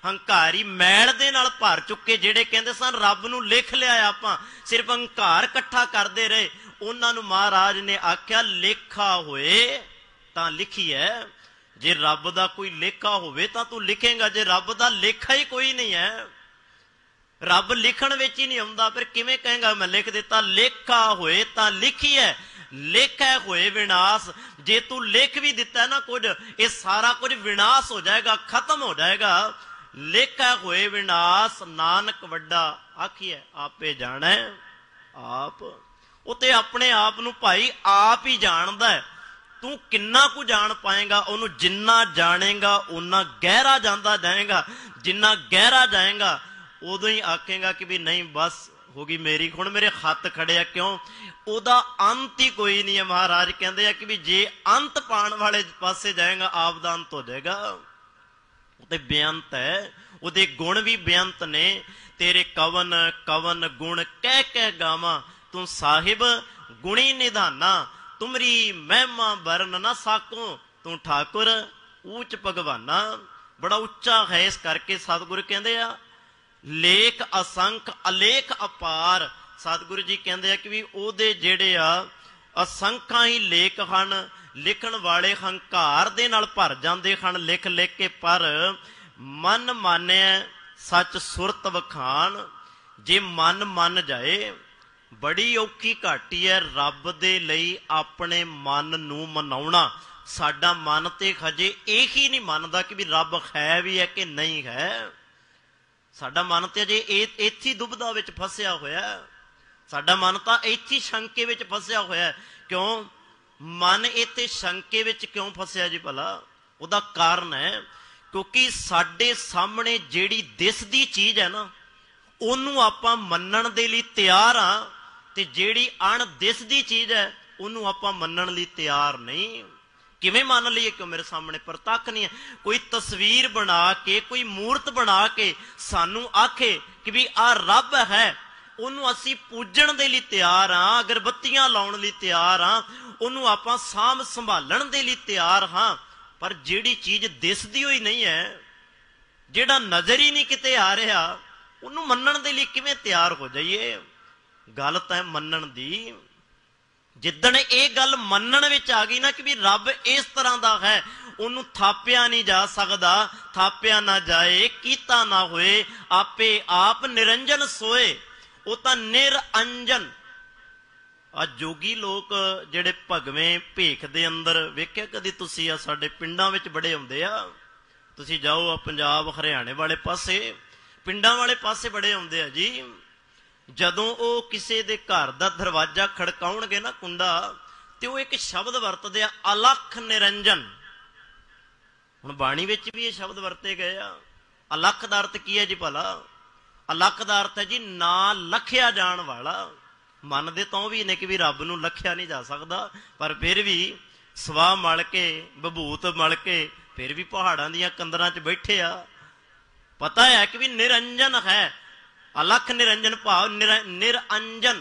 Speaker 1: हंकारी मैल दे नाल भर चुके जेड़े कहंदे सन रब नूं लिख लिया, आपां सिर्फ हंकार इकट्ठा करदे रहे। उन्हां नूं महाराज ने आख्या लेखा होए तां लिखीए। जे रब दा कोई लेखा होवे तां तू लिखेगा, जे रब दा लेखा ही कोई नहीं है, रब लिखण विच ही नहीं आउंदा, फिर किवें कहेगा मैं लिख दिता। लेखा होए तां लिखीए, लेखै होए विनाश। जे तू लिख भी दिता ना कुछ, ये सारा कुछ विनाश हो जाएगा, खत्म हो जाएगा। लेखै होए विनाश नानक वड्डा आखिए आपे जाने आप। उते अपने आप नूं भाई आप ही जानदा है। तू किन्ना कु जान पाएगा, उन्हों जिन्ना जानेगा उन्ना गहरा जाता जाएगा। जिन्ना गहरा जाएगा उदों ही आखेगा कि भी नहीं बस हो गई मेरी, हुण मेरे हथ खड़े आ। क्यों? उहदा अंत ही कोई नहीं है। महाराज कहते हैं कि भी जे अंत पाण वाले पासे जाएगा आप दा अंत हो जाएगा। उते बेअंत है, उहदे गुण भी बेअंत ने। तेरे कवन कवन गुण कह कह गावा, तू साहिब गुणी निधाना। तुमरी महिमा वरन न साको, तू ठाकुर ऊच भगवाना। बड़ा उच्चा है, इस करके सतगुरु कहते आ लेख असंख अलेख अपार। सतगुरु जी कहते हैं कि भी ओदे जेड़े आ असंख्या ही लेख हन। लिखण वाले हंकार दे नाल भर जांदे हन लिख लिख के, पर मन माने सच सुरत वखान। जे मन मन जाए बड़ी औखी घाटी है रब दे लई अपने मन नूं मनाउणा। साडा मन ते हजे यही नहीं मनदा कि भी रब है भी है कि नहीं है। साडा मन ते अजे इत्थे दुबदा विच फसिया होया। साडा मन तां इत्थे शंके विच फसिया होया। क्यों मन इत्थे शंके विच क्यों फसिया जी भला? उहदा कारण है क्योंकि साडे सामने जिहड़ी दिसदी चीज है ना, ओनू आपां मन्नण दे लई तैयार हां, ते जिहड़ी अणदिसदी चीज है ओनू आपां मन्नण लई तैयार नहीं। किवें मान लईए? क्यों मेरे सामने प्रतख नहीं है। कोई तस्वीर बना के, कोई मूर्त बना के सानू आखे कि भी आ रब है, ओनू असीं पूजण दे लई तैयार हां, अगरबत्तियां लाउण लई तैयार हां, ओनू आपां साਂਭ संभालण दे लई तैयार हां। पर जिहड़ी चीज दिसदी होई नहीं है, जिहड़ा नजर ही नहीं किते आ रहा, ओनू मन्नण दे लई किवें तैयार हो जाइए? गल तां मन्नण दी। जिदण ये गल मन्नण विच आ गई ना कि भी रब इस तरह का है, ओनू थापिया नहीं जा सकता। थापिया ना जाए कीता ना होए, आपे आप निरंजन सोए। वो तां निरंजन। आ जोगी लोग जेड़े भगवें भेख दे अंदर वेख्या कदी तुसी? आ साडे पिंडां विच बड़े आउंदे आ। तुसी जाओ आ पंजाब हरियाणे वाले पासे, पिंडां वाले पासे बड़े आउंदे आ जी। जदों वो किसी दे घर दा दरवाजा खड़काउणगे ना कुंडा, ते वो एक शब्द वरतदे आ अलख निरंजन। हुण बाणी विच भी ये शब्द वरते गए आ। अलख दा अर्थ की है जी भला? अलख दा अर्थ है जी ना लखिया जाण वाला। मनदे तां भी ने कि भी रब नूं लखिया नहीं जा सकदा, पर फिर भी सवाह मल के बभूत मल के फिर भी पहाड़ां दीयां कंदरां च बैठे आ। पता है कि भी निरंजन है। अलख निरंजन भाव निरंजन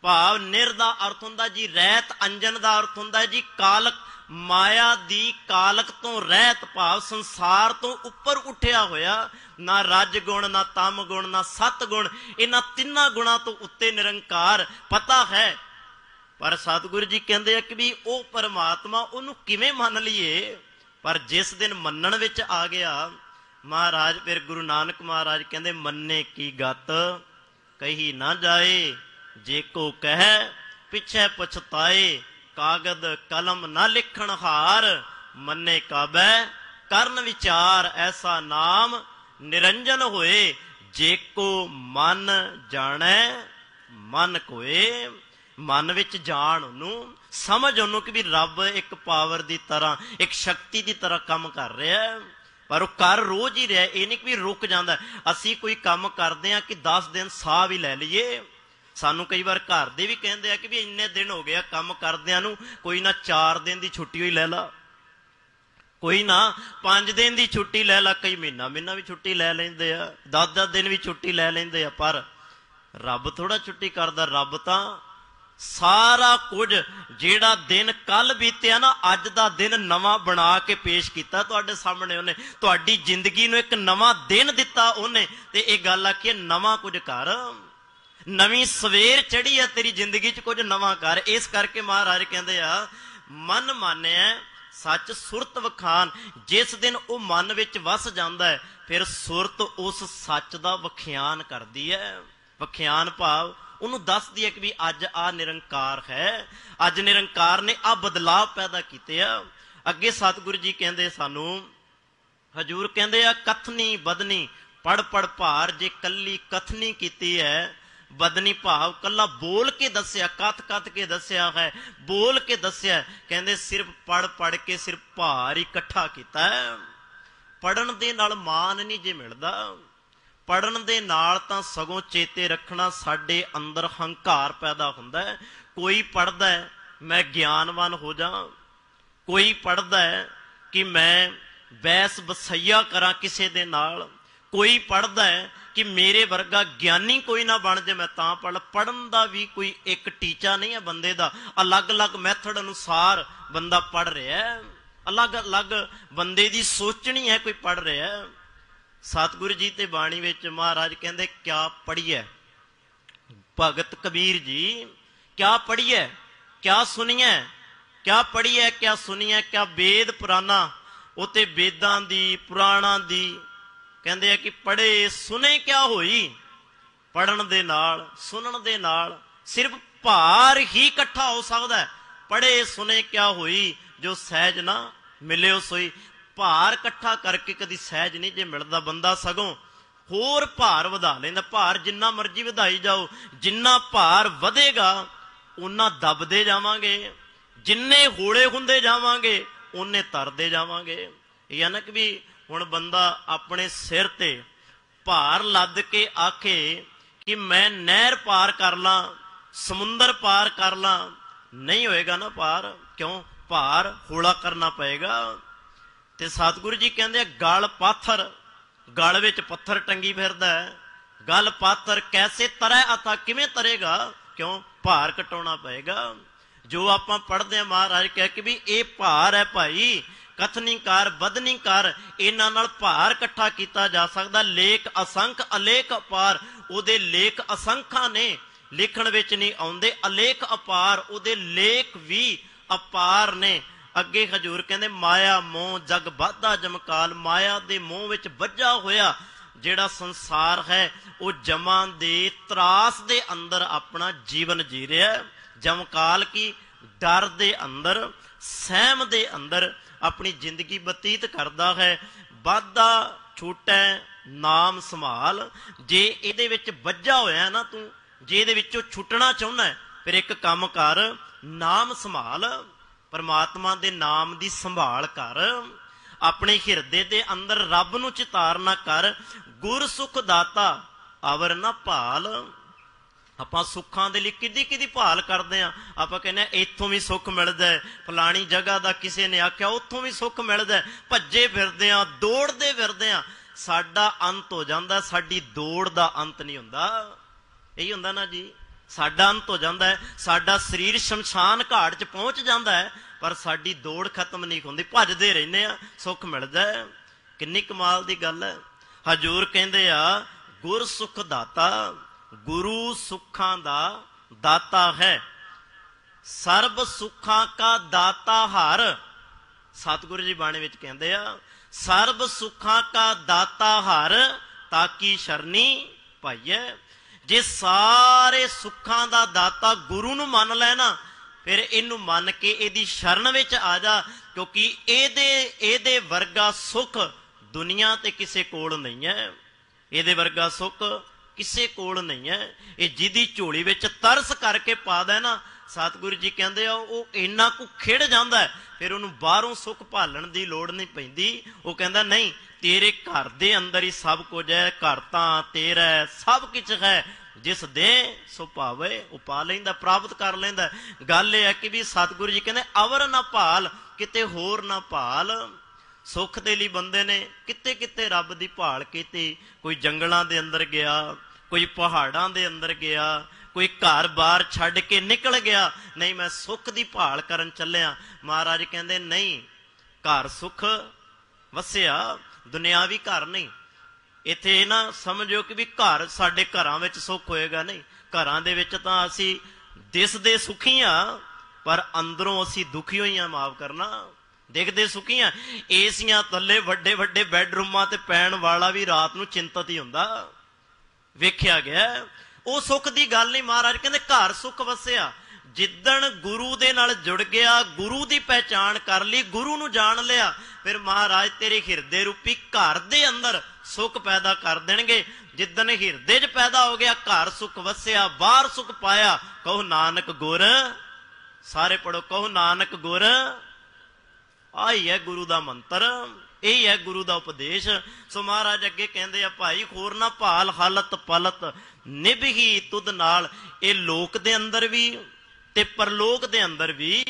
Speaker 1: भाव। निर दा अर्थ हुंदा जी रहत, अंजन दा अर्थ हुंदा जी कालक। माया दी कालक तो रहत भाव संसार तो उपर उठिया होया। ना रज गुण, ना तम गुण, ना सत गुण, इन्हां तिन्हां गुणां तो उत्ते निरंकार। पता है, पर सतगुरु जी कहते हैं कि भी वो परमात्मा उन्होंने किवें मान लीए? पर जिस दिन मनण विच आ गया महाराज, फिर गुरु नानक महाराज कहते मन्ने की गत कही ना जाए, जे को कह पिछे पछताए। कागद कलम ना लिखण हार, मन्ने काबे करन विचार। ऐसा नाम निरंजन होए, जे को मन जाने मन कोए। मन विच जान ओनू, समझ ओनू कि भी रब एक पावर दी तरह, एक शक्ति दी तरह काम कर रहा है। पर वो कर रोज ही रहा, ये नहीं कि भी रुक जाता। असी कोई काम करते हैं कि 10 दिन साह भी लै लीए। सानू कई बार घर दे भी कहते हैं कि भी इन्ने दिन हो गया काम करदियां नू, कोई ना 4 दिन की छुट्टी ही लै ला, कोई ना 5 दिन की छुट्टी लै ला, कई महीना महीना भी छुट्टी लै लेंदे आ, 10-10 दिन भी छुट्टी लै लेंदे आ। पर रब थोड़ा छुट्टी करदा। रब तां सारा कुछ जेड़ा दिन कल बीतिया ना, अज दा दिन नवा बना के पेश किया तुहाडे सामने। उन्हें तुहाडी जिंदगी नूं एक नवा दिन दिता उन्हें, ते इह गल आखी नवा कुछ कर, नवी सवेर चढ़ी है तेरी जिंदगी च, कुछ नवा कर। इस करके महाराज कहते आ मन मानिया सच सुरत वखान। जिस दिन वो मन विच वस जाता है, फिर सुरत उस सच का वख्यान करती है। वख्यान भाव ਉਹਨੂੰ ਦੱਸਦੀ ਹੈ ਕਿ ਵੀ ਅੱਜ ਆ ਨਿਰੰਕਾਰ ਹੈ, ਅੱਜ ਨਿਰੰਕਾਰ ਨੇ ਆ ਬਦਲਾਅ ਪੈਦਾ ਕੀਤੇ ਆ। ਅੱਗੇ ਸਤਿਗੁਰੂ ਜੀ ਕਹਿੰਦੇ ਸਾਨੂੰ, ਹਜੂਰ ਕਹਿੰਦੇ ਆ ਕਥਨੀ ਬਦਨੀ ਪੜ ਪੜ ਭਾਰ, ਜੇ ਕੱਲੀ ਕਥਨੀ ਕੀਤੀ ਹੈ ਬਦਨੀ ਭਾਵ ਕੱਲਾ ਬੋਲ ਕੇ ਦੱਸਿਆ, ਕਥ ਕਥ ਕੇ ਦੱਸਿਆ ਹੈ, ਬੋਲ ਕੇ ਦੱਸਿਆ। ਕਹਿੰਦੇ ਸਿਰਫ ਪੜ ਪੜ ਕੇ ਸਿਰਫ ਭਾਰ ਇਕੱਠਾ ਕੀਤਾ ਹੈ। ਪੜਨ ਦੇ ਨਾਲ ਮਾਨ ਨਹੀਂ ਜੇ ਮਿਲਦਾ, ਪੜਨ ਦੇ ਨਾਲ ਤਾਂ ਸਗੋਂ ਚੇਤੇ ਰੱਖਣਾ ਸਾਡੇ ਅੰਦਰ ਹੰਕਾਰ ਪੈਦਾ ਹੁੰਦਾ ਹੈ। ਕੋਈ ਪੜਦਾ ਹੈ ਮੈਂ ਗਿਆਨਵਾਨ ਹੋ ਜਾ, ਕੋਈ ਪੜਦਾ ਹੈ ਕਿ ਮੈਂ ਬੈਸ ਬਸਈਆ ਕਰਾਂ ਕਿਸੇ ਦੇ ਨਾਲ, ਕੋਈ ਪੜਦਾ ਹੈ ਕਿ ਮੇਰੇ ਵਰਗਾ ਗਿਆਨੀ ਕੋਈ ਨਾ ਬਣ ਜੇ ਮੈਂ ਤਾਂ ਪੜ੍ਹ। ਪੜ੍ਹਨ ਦਾ ਵੀ ਕੋਈ ਇੱਕ ਟੀਚਾ ਨਹੀਂ ਹੈ ਬੰਦੇ ਦਾ, ਅਲੱਗ-ਅਲੱਗ ਮੈਥਡ ਅਨੁਸਾਰ ਬੰਦਾ ਪੜ੍ਹ ਰਿਹਾ ਹੈ, ਅਲੱਗ-ਅਲੱਗ ਬੰਦੇ ਦੀ ਸੋਚਣੀ ਹੈ ਕੋਈ ਪੜ੍ਹ ਰਿਹਾ ਹੈ। ਸਤਿਗੁਰੂ ਜੀ ਤੇ ਬਾਣੀ ਵਿੱਚ ਮਹਾਰਾਜ ਕਹਿੰਦੇ ਕਿਆ ਪੜ੍ਹੀਐ, ਭਗਤ ਕਬੀਰ ਜੀ ਕਿਆ ਪੜ੍ਹੀਐ ਕਿਆ ਸੁਣੀਐ, ਕਿਆ ਪੜ੍ਹੀਐ ਕਿਆ ਸੁਣੀਐ, ਕਿਆ ਵੇਦ ਪੁਰਾਣਾ ਉਤੇ ਵੇਦਾਂ ਦੀ ਪੁਰਾਣਾਂ ਦੀ ਕਹਿੰਦੇ ਆ ਕਿ ਪੜ੍ਹੇ ਸੁਣੇ ਕਿਆ ਹੋਈ। ਪੜ੍ਹਨ ਦੇ ਨਾਲ ਸੁਣਨ ਦੇ ਨਾਲ ਸਿਰਫ ਭਾਰ ਹੀ ਇਕੱਠਾ ਹੋ ਸਕਦਾ ਹੈ। ਪੜ੍ਹੇ ਸੁਣੇ ਕਿਆ ਹੋਈ, ਜੋ ਸਹਿਜ ਨਾ ਮਿਲਿਓ ਸੋਈ। ਭਾਰ ਇਕੱਠਾ ਕਰਕੇ ਕਦੀ ਸਹਿਜ ਨਹੀਂ ਜੇ ਮਿਲਦਾ, ਬੰਦਾ ਸਗੋਂ ਹੋਰ ਭਾਰ ਵਧਾ ਲੈਂਦਾ। ਭਾਰ ਜਿੰਨਾ ਮਰਜ਼ੀ ਵਧਾਈ ਜਾਓ, ਜਿੰਨਾ ਭਾਰ ਵਧੇਗਾ ਓਨਾ ਦੱਬਦੇ ਜਾਵਾਂਗੇ, ਜਿੰਨੇ ਹੌਲੇ ਹੁੰਦੇ ਜਾਵਾਂਗੇ ਓਨੇ ਤਰਦੇ ਜਾਵਾਂਗੇ। ਇਹ ਆ ਨਾ ਕਿ ਵੀ ਹੁਣ ਬੰਦਾ ਆਪਣੇ ਸਿਰ ਤੇ ਭਾਰ ਲੱਦ ਕੇ ਆਖੇ ਕਿ ਮੈਂ ਨਹਿਰ ਪਾਰ ਕਰ ਲਾਂ, ਸਮੁੰਦਰ ਪਾਰ ਕਰ ਲਾਂ, ਨਹੀਂ ਹੋਏਗਾ ਨਾ ਪਾਰ। ਕਿਉਂ? ਭਾਰ ਹੌਲਾ ਕਰਨਾ ਪਏਗਾ। ਤੇ ਸਤਿਗੁਰੂ ਜੀ ਕਹਿੰਦੇ ਆ ਗਲ ਪਾਥਰ, ਗਲ ਵਿੱਚ ਪੱਥਰ ਟੰਗੀ ਫਿਰਦਾ ਹੈ, ਗਲ ਪਾਥਰ ਕੈਸੇ ਤਰੈ ਅਥਾ, ਕਿਵੇਂ ਤਰੇਗਾ? ਕਿਉਂ? ਭਾਰ ਘਟਾਉਣਾ ਪਏਗਾ। ਜੋ ਆਪਾਂ ਪੜ੍ਹਦੇ ਆ ਮਹਾਰਾਜ ਕਹਿ ਕੇ ਵੀ ਇਹ ਭਾਰ ਹੈ ਭਾਈ, ਕਥਨੀ ਕਰ ਬਦਨੀ ਕਰ, ਇਹਨਾਂ ਨਾਲ ਭਾਰ ਇਕੱਠਾ ਕੀਤਾ ਜਾ ਸਕਦਾ। ਲੇਖ ਅਸੰਖ ਅਲੇਖ ਅਪਾਰ, ਉਹਦੇ ਲੇਖ ਅਸੰਖਾਂ ਨੇ, ਲਿਖਣ ਵਿੱਚ ਨਹੀਂ ਆਉਂਦੇ, ਅਲੇਖ ਅਪਾਰ, ਉਹਦੇ ਲੇਖ ਵੀ ਅਪਾਰ ਨੇ। ਅੱਗੇ ਹਜੂਰ ਕਹਿੰਦੇ ਮਾਇਆ ਮੋਹ ਜਗ ਬਾਧਾ ਜਮਕਾਲ, ਮਾਇਆ ਦੇ ਮੋਹ ਵਿੱਚ ਵੱਜਾ ਹੋਇਆ ਜਿਹੜਾ ਸੰਸਾਰ ਹੈ ਉਹ ਜਮਾਂ ਦੇ ਤਰਾਸ ਦੇ ਅੰਦਰ ਆਪਣਾ ਜੀਵਨ ਜੀ ਰਿਹਾ। ਜਮਕਾਲ ਕੀ ਡਰ ਦੇ ਅੰਦਰ, ਸਹਿਮ ਦੇ ਅੰਦਰ ਆਪਣੀ ਜ਼ਿੰਦਗੀ ਬਤੀਤ ਕਰਦਾ ਹੈ। ਵਾਧਾ ਛੋਟਾ ਨਾਮ ਸੰਭਾਲ, ਜੇ ਇਹਦੇ ਵਿੱਚ ਵੱਜਾ ਹੋਇਆ ਨਾ ਤੂੰ, ਜੇ ਇਹਦੇ ਵਿੱਚੋਂ ਛੁੱਟਣਾ ਚਾਹੁੰਦਾ ਫਿਰ ਇੱਕ ਕੰਮ ਕਰ, ਨਾਮ ਸੰਭਾਲ, ਪਰਮਾਤਮਾ ਦੇ ਨਾਮ ਦੀ ਸੰਭਾਲ ਕਰ, ਆਪਣੇ ਹਿਰਦੇ ਦੇ ਅੰਦਰ ਰੱਬ ਨੂੰ ਚਿਤਾਰਨਾ ਕਰ। ਗੁਰ ਸੁਖ ਦਾਤਾ ਅਵਰ ਨਾ ਭਾਲ, ਆਪਾਂ ਸੁੱਖਾਂ ਦੇ ਲਈ ਕਿੱਡੀ ਕਿੱਡੀ ਭਾਲ ਕਰਦੇ ਹਾਂ। ਆਪਾਂ ਕਹਿੰਦੇ ਹਾਂ ਇੱਥੋਂ ਵੀ ਸੁੱਖ ਮਿਲਦਾ, ਫਲਾਣੀ ਜਗ੍ਹਾ ਦਾ ਕਿਸੇ ਨੇ ਆਖਿਆ ਉੱਥੋਂ ਵੀ ਸੁੱਖ ਮਿਲਦਾ, ਭੱਜੇ ਫਿਰਦੇ ਹਾਂ, ਦੌੜਦੇ ਫਿਰਦੇ ਹਾਂ। ਸਾਡਾ ਅੰਤ ਹੋ ਜਾਂਦਾ, ਸਾਡੀ ਦੌੜ ਦਾ ਅੰਤ ਨਹੀਂ ਹੁੰਦਾ। ਇਹੀ ਹੁੰਦਾ ਨਾ ਜੀ, ਸਾਡਾ ਅੰਤ ਹੋ ਜਾਂਦਾ ਹੈ, ਸਾਡਾ ਸਰੀਰ ਸ਼ਮਸ਼ਾਨ ਘਾਟ 'ਚ ਪਹੁੰਚ ਜਾਂਦਾ ਹੈ, ਪਰ ਸਾਡੀ ਦੌੜ ਖਤਮ ਨਹੀਂ ਹੁੰਦੀ, ਭੱਜਦੇ ਰਹਿੰਦੇ ਆ, ਸੁੱਖ ਮਿਲਦਾ ਹੈ। ਕਿੰਨੀ ਕਮਾਲ ਦੀ ਗੱਲ ਹੈ। ਹਜੂਰ ਕਹਿੰਦੇ ਆ ਗੁਰ ਸੁਖ ਦਾਤਾ, ਗੁਰੂ ਸੁੱਖਾਂ ਦਾ ਦਾਤਾ ਹੈ, ਸਰਬ ਸੁੱਖਾਂ ਕਾ ਦਾਤਾ ਹਰ। ਸਤਿਗੁਰੂ ਜੀ ਬਾਣੀ ਵਿੱਚ ਕਹਿੰਦੇ ਆ ਸਰਬ ਸੁੱਖਾਂ ਕਾ ਦਾਤਾ ਹਰ, ਤਾਕੀ ਸ਼ਰਨੀ ਪਾਈਐ। ਜੇ ਸਾਰੇ ਸੁੱਖਾਂ ਦਾ ਦਾਤਾ ਗੁਰੂ ਨੂੰ ਮੰਨ ਲੈ ਨਾ, ਫਿਰ ਇਹਨੂੰ ਮੰਨ ਕੇ ਇਹਦੀ ਸ਼ਰਨ ਵਿੱਚ ਆ ਜਾ, ਕਿਉਂਕਿ ਇਹਦੇ ਵਰਗਾ ਸੁੱਖ ਦੁਨੀਆ ਤੇ ਕਿਸੇ ਕੋਲ ਨਹੀਂ ਹੈ। ਇਹਦੇ ਵਰਗਾ ਸੁੱਖ ਕਿਸੇ ਕੋਲ ਨਹੀਂ ਹੈ। ਇਹ ਜਿਹਦੀ ਝੋਲੀ ਵਿੱਚ ਤਰਸ ਕਰਕੇ ਪਾ ਦੇ ਨਾ, ਸਤਿਗੁਰੂ ਜੀ ਕਹਿੰਦੇ ਆ ਉਹ ਇੰਨਾ ਕੁ ਖਿੜ ਜਾਂਦਾ, ਫਿਰ ਉਹਨੂੰ ਬਾਹਰੋਂ ਸੁੱਖ ਭਾਲਣ ਦੀ ਲੋੜ ਨਹੀਂ ਪੈਂਦੀ। ਉਹ ਕਹਿੰਦਾ ਨਹੀਂ, ਤੇਰੇ ਘਰ ਦੇ ਅੰਦਰ ਹੀ ਸਭ ਕੁਝ ਹੈ, ਘਰ ਤਾਂ ਤੇਰਾ ਸਭ ਕੁਝ ਹੈ, ਜਿਸ ਦੇ ਸੋ ਭਾਵੇ ਉਹ ਪਾ ਲੈਂਦਾ, ਪ੍ਰਾਪਤ ਕਰ ਲੈਂਦਾ। ਗੱਲ ਇਹ ਹੈ ਕਿ ਵੀ ਸਤਿਗੁਰੂ ਜੀ ਕਹਿੰਦੇ ਅਵਰ ਨਾ ਭਾਲ, ਕਿਤੇ ਹੋਰ ਨਾ ਭਾਲ। ਸੁੱਖ ਦੇ ਲਈ ਬੰਦੇ ਨੇ ਕਿਤੇ ਕਿਤੇ ਰੱਬ ਦੀ ਭਾਲ ਕੀਤੀ, ਕੋਈ ਜੰਗਲਾਂ ਦੇ ਅੰਦਰ ਗਿਆ, ਕੋਈ ਪਹਾੜਾਂ ਦੇ ਅੰਦਰ ਗਿਆ, ਕੋਈ ਘਰ ਬਾਰ ਛੱਡ ਕੇ ਨਿਕਲ ਗਿਆ, ਨਹੀਂ ਮੈਂ ਸੁੱਖ ਦੀ ਭਾਲ ਕਰਨ ਚੱਲਿਆ। ਮਹਾਰਾਜ ਕਹਿੰਦੇ ਨਹੀਂ, ਘਰ ਸੁੱਖ ਵਸਿਆ, ਦੁਨਿਆਵੀ ਘਰ ਨਹੀਂ। ਇੱਥੇ ਇਹ ਨਾ ਸਮਝੋ ਕਿ ਵੀ ਘਰ ਸਾਡੇ ਘਰਾਂ ਵਿੱਚ ਸੁੱਖ ਹੋਏਗਾ, ਨਹੀਂ। ਘਰਾਂ ਦੇ ਵਿੱਚ ਤਾਂ ਅਸੀਂ ਦਿਸਦੇ ਸੁਖੀ ਹਾਂ, ਪਰ ਅੰਦਰੋਂ ਅਸੀਂ ਦੁਖੀ ਹੋਈ ਹਾਂ, ਮਾਫ ਕਰਨਾ, ਦਿਖਦੇ ਸੁਖੀ ਹਾਂ। ਏਸੀਆਂ ਥੱਲੇ ਵੱਡੇ ਵੱਡੇ ਬੈਡਰੂਮਾਂ ਤੇ ਪੈਣ ਵਾਲਾ ਵੀ ਰਾਤ ਨੂੰ ਚਿੰਤਤ ਹੀ ਹੁੰਦਾ, ਵੇਖਿਆ ਗਿਆ। ਉਹ ਸੁੱਖ ਦੀ ਗੱਲ ਨਹੀਂ। ਮਹਾਰਾਜ ਕਹਿੰਦੇ ਘਰ ਸੁੱਖ ਵਸਿਆ। ਜਿੱਦਣ ਗੁਰੂ ਦੇ ਨਾਲ ਜੁੜ ਗਿਆ, ਗੁਰੂ ਦੀ ਪਹਿਚਾਣ ਕਰ ਲਈ, ਗੁਰੂ ਨੂੰ ਜਾਣ ਲਿਆ, ਫਿਰ ਮਹਾਰਾਜ ਤੇਰੇ ਹਿਰਦੇ ਰੂਪੀ ਘਰ ਦੇ ਅੰਦਰ ਸੁੱਖ ਪੈਦਾ ਕਰ ਦੇਣਗੇ। ਜਿੱਦਣ ਹਿਰਦੇ 'ਚ ਪੈਦਾ ਹੋ ਗਿਆ, ਘਰ ਸੁੱਖ ਵਸਿਆ, ਬਾਹਰ ਸੁੱਖ ਪਾਇਆ। ਕਹੋ ਨਾਨਕ ਗੁਰ, ਸਾਰੇ ਪੜੋ, ਕਹੋ ਨਾਨਕ ਗੁਰ। ਆਹੀ ਹੈ ਗੁਰੂ ਦਾ ਮੰਤਰ, ਇਹੀ ਹੈ ਗੁਰੂ ਦਾ ਉਪਦੇਸ਼। ਸੋ ਮਹਾਰਾਜ ਅੱਗੇ ਕਹਿੰਦੇ ਆ, ਭਾਈ ਹੋਰ ਨਾ ਭਾਲ ਹਾਲਤ ਪਲਤ ਨਿਭਹੀ ਤੁਧ ਨਾਲ। ਇਹ ਲੋਕ ਦੇ ਅੰਦਰ ਵੀ ਤੇ ਪਰਲੋਕ ਦੇ ਅੰਦਰ ਵੀ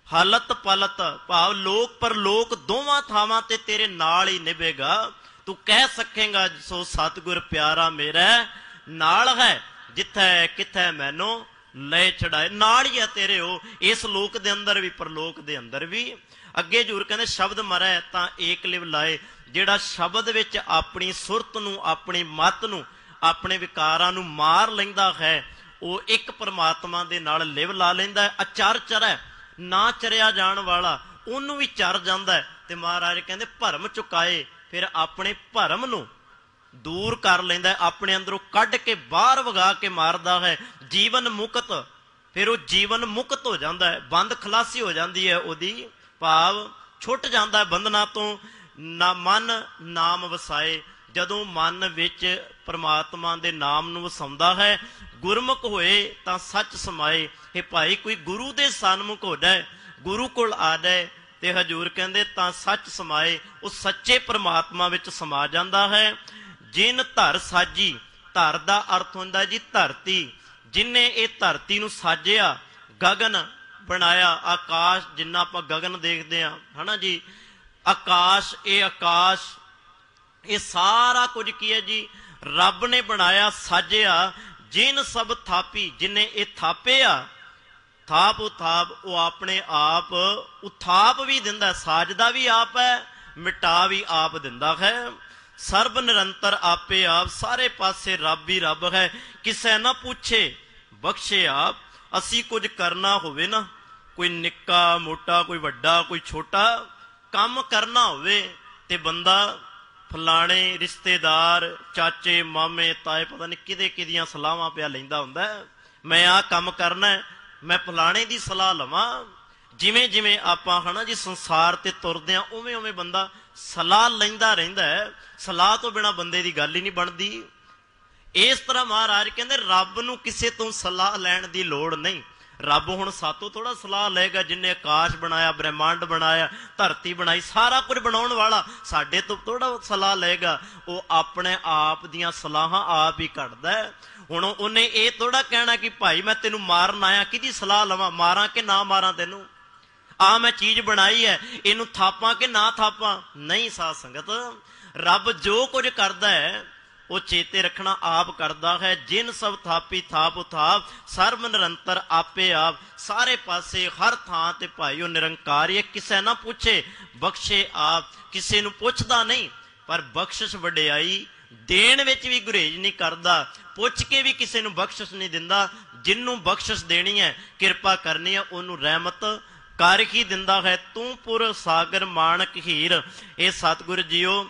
Speaker 1: ਹਾਲਤ ਪਲਤ ਭਾਵ ਲੋਕ ਪਰਲੋਕ ਦੋਵਾਂ ਥਾਵਾਂ ਤੇ ਤੇਰੇ ਨਾਲ ਹੀ ਨਿਭੇਗਾ। ਤੂੰ ਕਹਿ ਸਕੇਗਾ ਸੋ ਸਤਿਗੁਰ ਪਿਆਰਾ ਮੇਰਾ ਨਾਲ ਹੈ, ਜਿੱਥੇ ਕਿੱਥੇ ਮੈਨੂੰ ਲੈ ਛੜਾਏ। ਨਾਲ ਹੀ ਹੈ ਤੇਰੇ ਉਹ, ਇਸ ਲੋਕ ਦੇ ਅੰਦਰ ਵੀ ਪਰਲੋਕ ਦੇ ਅੰਦਰ ਵੀ। ਅੱਗੇ ਜੂਰ ਕਹਿੰਦੇ ਸ਼ਬਦ ਮਰੈ ਤਾਂ ਏਕ ਲਿਵ ਲਾਏ। ਜਿਹੜਾ ਸ਼ਬਦ ਵਿੱਚ ਆਪਣੀ ਸੁਰਤ ਨੂੰ, ਆਪਣੀ ਮਤ ਨੂੰ, ਆਪਣੇ ਵਿਕਾਰਾਂ ਨੂੰ ਮਾਰ ਲੈਂਦਾ ਹੈ, ਉਹ ਇੱਕ ਪਰਮਾਤਮਾ ਦੇ ਨਾਲ ਲਿਵ ਲਾ ਲੈਂਦਾ। ਅਚਰ ਚਰੈ, ਨਾ ਚਰਿਆ ਜਾਣ ਵਾਲਾ ਉਹਨੂੰ ਵੀ ਚਰ ਜਾਂਦਾ। ਤੇ ਮਹਾਰਾਜ ਕਹਿੰਦੇ ਭਰਮ ਚੁਕਾਏ, ਫਿਰ ਆਪਣੇ ਭਰਮ ਨੂੰ ਦੂਰ ਕਰ ਲੈਂਦਾ, ਆਪਣੇ ਅੰਦਰੋਂ ਕੱਢ ਕੇ ਬਾਹਰ ਵਗਾ ਕੇ ਮਾਰਦਾ ਹੈ। ਜੀਵਨ ਮੁਕਤ, ਫਿਰ ਉਹ ਜੀਵਨ ਮੁਕਤ ਹੋ ਜਾਂਦਾ ਹੈ, ਬੰਦ ਖਲਾਸੀ ਹੋ ਜਾਂਦੀ ਹੈ ਉਹਦੀ, ਭਾਵ ਛੁੱਟ ਜਾਂਦਾ ਬੰਧਨਾਂ ਤੋਂ। ਨਾ ਮਨ ਨਾਮ ਵਸਾਏ, ਜਦੋਂ ਮਨ ਵਿੱਚ ਪਰਮਾਤਮਾ ਦੇ ਨਾਮ ਨੂੰ ਵਸਾਉਂਦਾ ਹੈ, ਗੁਰਮੁਖ ਹੋਏ ਤਾਂ ਸੱਚ ਸਮਾਏ। ਇਹ ਭਾਈ ਕੋਈ ਗੁਰੂ ਦੇ ਸਨਮੁਖ ਹੋ ਜਾਏ, ਗੁਰੂ ਕੋਲ ਆ ਜਾਏ, ਤੇ ਹਜੂਰ ਕਹਿੰਦੇ ਤਾਂ ਸੱਚ ਸਮਾਏ, ਉਹ ਸੱਚੇ ਪਰਮਾਤਮਾ ਵਿੱਚ ਸਮਾ ਜਾਂਦਾ ਹੈ। ਜਿਨ ਧਰ ਸਾਜੀ, ਧਰ ਦਾ ਅਰਥ ਹੁੰਦਾ ਜੀ ਧਰਤੀ। ਜਿਨੇ ਇਹ ਧਰਤੀ ਨੂੰ ਸਾਜਿਆ, ਗਗਨ ਬਣਾਇਆ, ਆਕਾਸ਼ ਜਿੰਨਾ ਆਪਾਂ ਗਗਨ ਦੇਖਦੇ ਹਾਂ ਹਨਾ ਜੀ, ਆਕਾਸ਼, ਇਹ ਆਕਾਸ਼, ਇਹ ਸਾਰਾ ਕੁਝ ਕੀ ਹੈ ਜੀ, ਰੱਬ ਨੇ ਬਣਾਇਆ, ਸਾਜਿਆ। ਜਿਨ ਸਭ ਥਾਪੀ, ਜਿਨੇ ਇਹ ਥਾਪਿਆ, ਥਾਪ ਉਥਾਪ, ਉਹ ਆਪਣੇ ਆਪ ਉਥਾਪ ਵੀ ਦਿੰਦਾ, ਸਾਜਦਾ ਵੀ ਆਪ ਹੈ, ਮਿਟਾ ਵੀ ਆਪ ਦਿੰਦਾ ਹੈ। ਸਰਬ ਨਿਰੰਤਰ ਆਪੇ ਆਪ, ਸਾਰੇ ਪਾਸੇ ਰੱਬ ਹੀ ਰੱਬ ਹੈ। ਕਿਸੇ ਨਾ ਪੁੱਛੇ ਬਖਸ਼ੇ ਆਪ। ਅਸੀਂ ਕੁਝ ਕਰਨਾ ਹੋਵੇ ਨਾ, ਕੋਈ ਨਿੱਕਾ ਮੋਟਾ, ਕੋਈ ਵੱਡਾ, ਕੋਈ ਛੋਟਾ ਕੰਮ ਕਰਨਾ ਹੋਵੇ, ਤੇ ਬੰਦਾ ਫਲਾਣੇ ਰਿਸ਼ਤੇਦਾਰ, ਚਾਚੇ, ਮਾਮੇ, ਤਾਏ, ਪਤਾ ਨਹੀਂ ਕਿਹਦੇ ਕਿਹਦੀਆਂ ਸਲਾਹਾਂ ਪਿਆ ਲੈਂਦਾ ਹੁੰਦਾ। ਮੈਂ ਆਹ ਕੰਮ ਕਰਨਾ, ਮੈਂ ਫਲਾਣੇ ਦੀ ਸਲਾਹ ਲਵਾਂ। ਜਿਵੇਂ ਜਿਵੇਂ ਆਪਾਂ ਹਨਾ ਜੀ ਸੰਸਾਰ ਤੇ ਤੁਰਦੇ ਹਾਂ, ਉਵੇਂ ਉਵੇਂ ਬੰਦਾ ਸਲਾਹ ਲੈਂਦਾ ਰਹਿੰਦਾ ਹੈ। ਸਲਾਹ ਤੋਂ ਬਿਨਾਂ ਬੰਦੇ ਦੀ ਗੱਲ ਹੀ ਨਹੀਂ ਬਣਦੀ। ਇਸ ਤਰ੍ਹਾਂ ਮਹਾਰਾਜ ਕਹਿੰਦੇ ਰੱਬ ਨੂੰ ਕਿਸੇ ਤੋਂ ਸਲਾਹ ਲੈਣ ਦੀ ਲੋੜ ਨਹੀਂ। ਰੱਬ ਹੁਣ ਸਾਤੋਂ ਥੋੜਾ ਸਲਾਹ ਲਏਗਾ, ਜਿੰਨੇ ਆਕਾਸ਼ ਬਣਾਇਆ, ਬ੍ਰਹਿਮੰਡ ਬਣਾਇਆ, ਧਰਤੀ ਬਣਾਈ, ਸਾਰਾ ਕੁਝ ਬਣਾਉਣ ਵਾਲਾ, ਸਾਡੇ ਤੋਂ ਥੋੜਾ ਸਲਾਹ ਲਏਗਾ। ਉਹ ਆਪਣੇ ਆਪ ਦੀਆਂ ਸਲਾਹਾਂ ਆਪ ਹੀ ਕੱਢਦਾ। ਹੁਣ ਉਹਨੇ ਇਹ ਥੋੜਾ ਕਹਿਣਾ ਕਿ ਭਾਈ ਮੈਂ ਤੈਨੂੰ ਮਾਰਨ ਆਇਆ, ਕਿਹਦੀ ਸਲਾਹ ਲਵਾਂ, ਮਾਰਾਂ ਕਿ ਨਾ ਮਾਰਾਂ ਤੈਨੂੰ, ਆਹ ਮੈਂ ਚੀਜ਼ ਬਣਾਈ ਹੈ, ਇਹਨੂੰ ਥਾਪਾਂ ਕਿ ਨਾ ਥਾਪਾਂ। ਨਹੀਂ ਸਾਧ ਸੰਗਤ, ਰੱਬ ਜੋ ਕੁਝ ਕਰਦਾ ਹੈ ਉਹ ਚੇਤੇ ਰੱਖਣਾ ਆਪ ਕਰਦਾ ਹੈ। ਜਿਨ ਸਭ ਥਾਪੀ ਥਾਪ ਉਥਾਪ, ਸਰਬ ਨਿਰੰਤਰ ਆਪੇ ਆਪ, ਸਾਰੇ ਪਾਸੇ ਹਰ ਥਾਂ ਤੇ ਭਾਈ ਉਹ ਨਿਰੰਕਾਰੀ ਹੈ। ਕਿਸੇ ਨਾ ਪੁੱਛੇ ਬਖਸ਼ੇ ਆਪ, ਕਿਸੇ ਨੂੰ ਪੁੱਛਦਾ ਨਹੀਂ, ਪਰ ਬਖਸ਼ਿਸ਼ ਵਡਿਆਈ ਦੇਣ ਵਿੱਚ ਵੀ ਗੁਰੇਜ਼ ਨਹੀਂ ਕਰਦਾ, ਪੁੱਛ ਕੇ ਵੀ ਕਿਸੇ ਨੂੰ ਬਖਸ਼ਿਸ਼ ਨਹੀਂ ਦਿੰਦਾ। ਜਿਹਨੂੰ ਬਖਸ਼ਿਸ਼ ਦੇਣੀ ਹੈ, ਕਿਰਪਾ ਕਰਨੀ ਹੈ, ਉਹਨੂੰ ਰਹਿਮਤ ਕਰ ਹੀ ਦਿੰਦਾ ਹੈ। ਤੂੰ ਪੁਰ ਸਾਗਰ ਮਾਣਕ ਹੀਰ, ਇਹ ਸਤਿਗੁਰ ਜੀਓ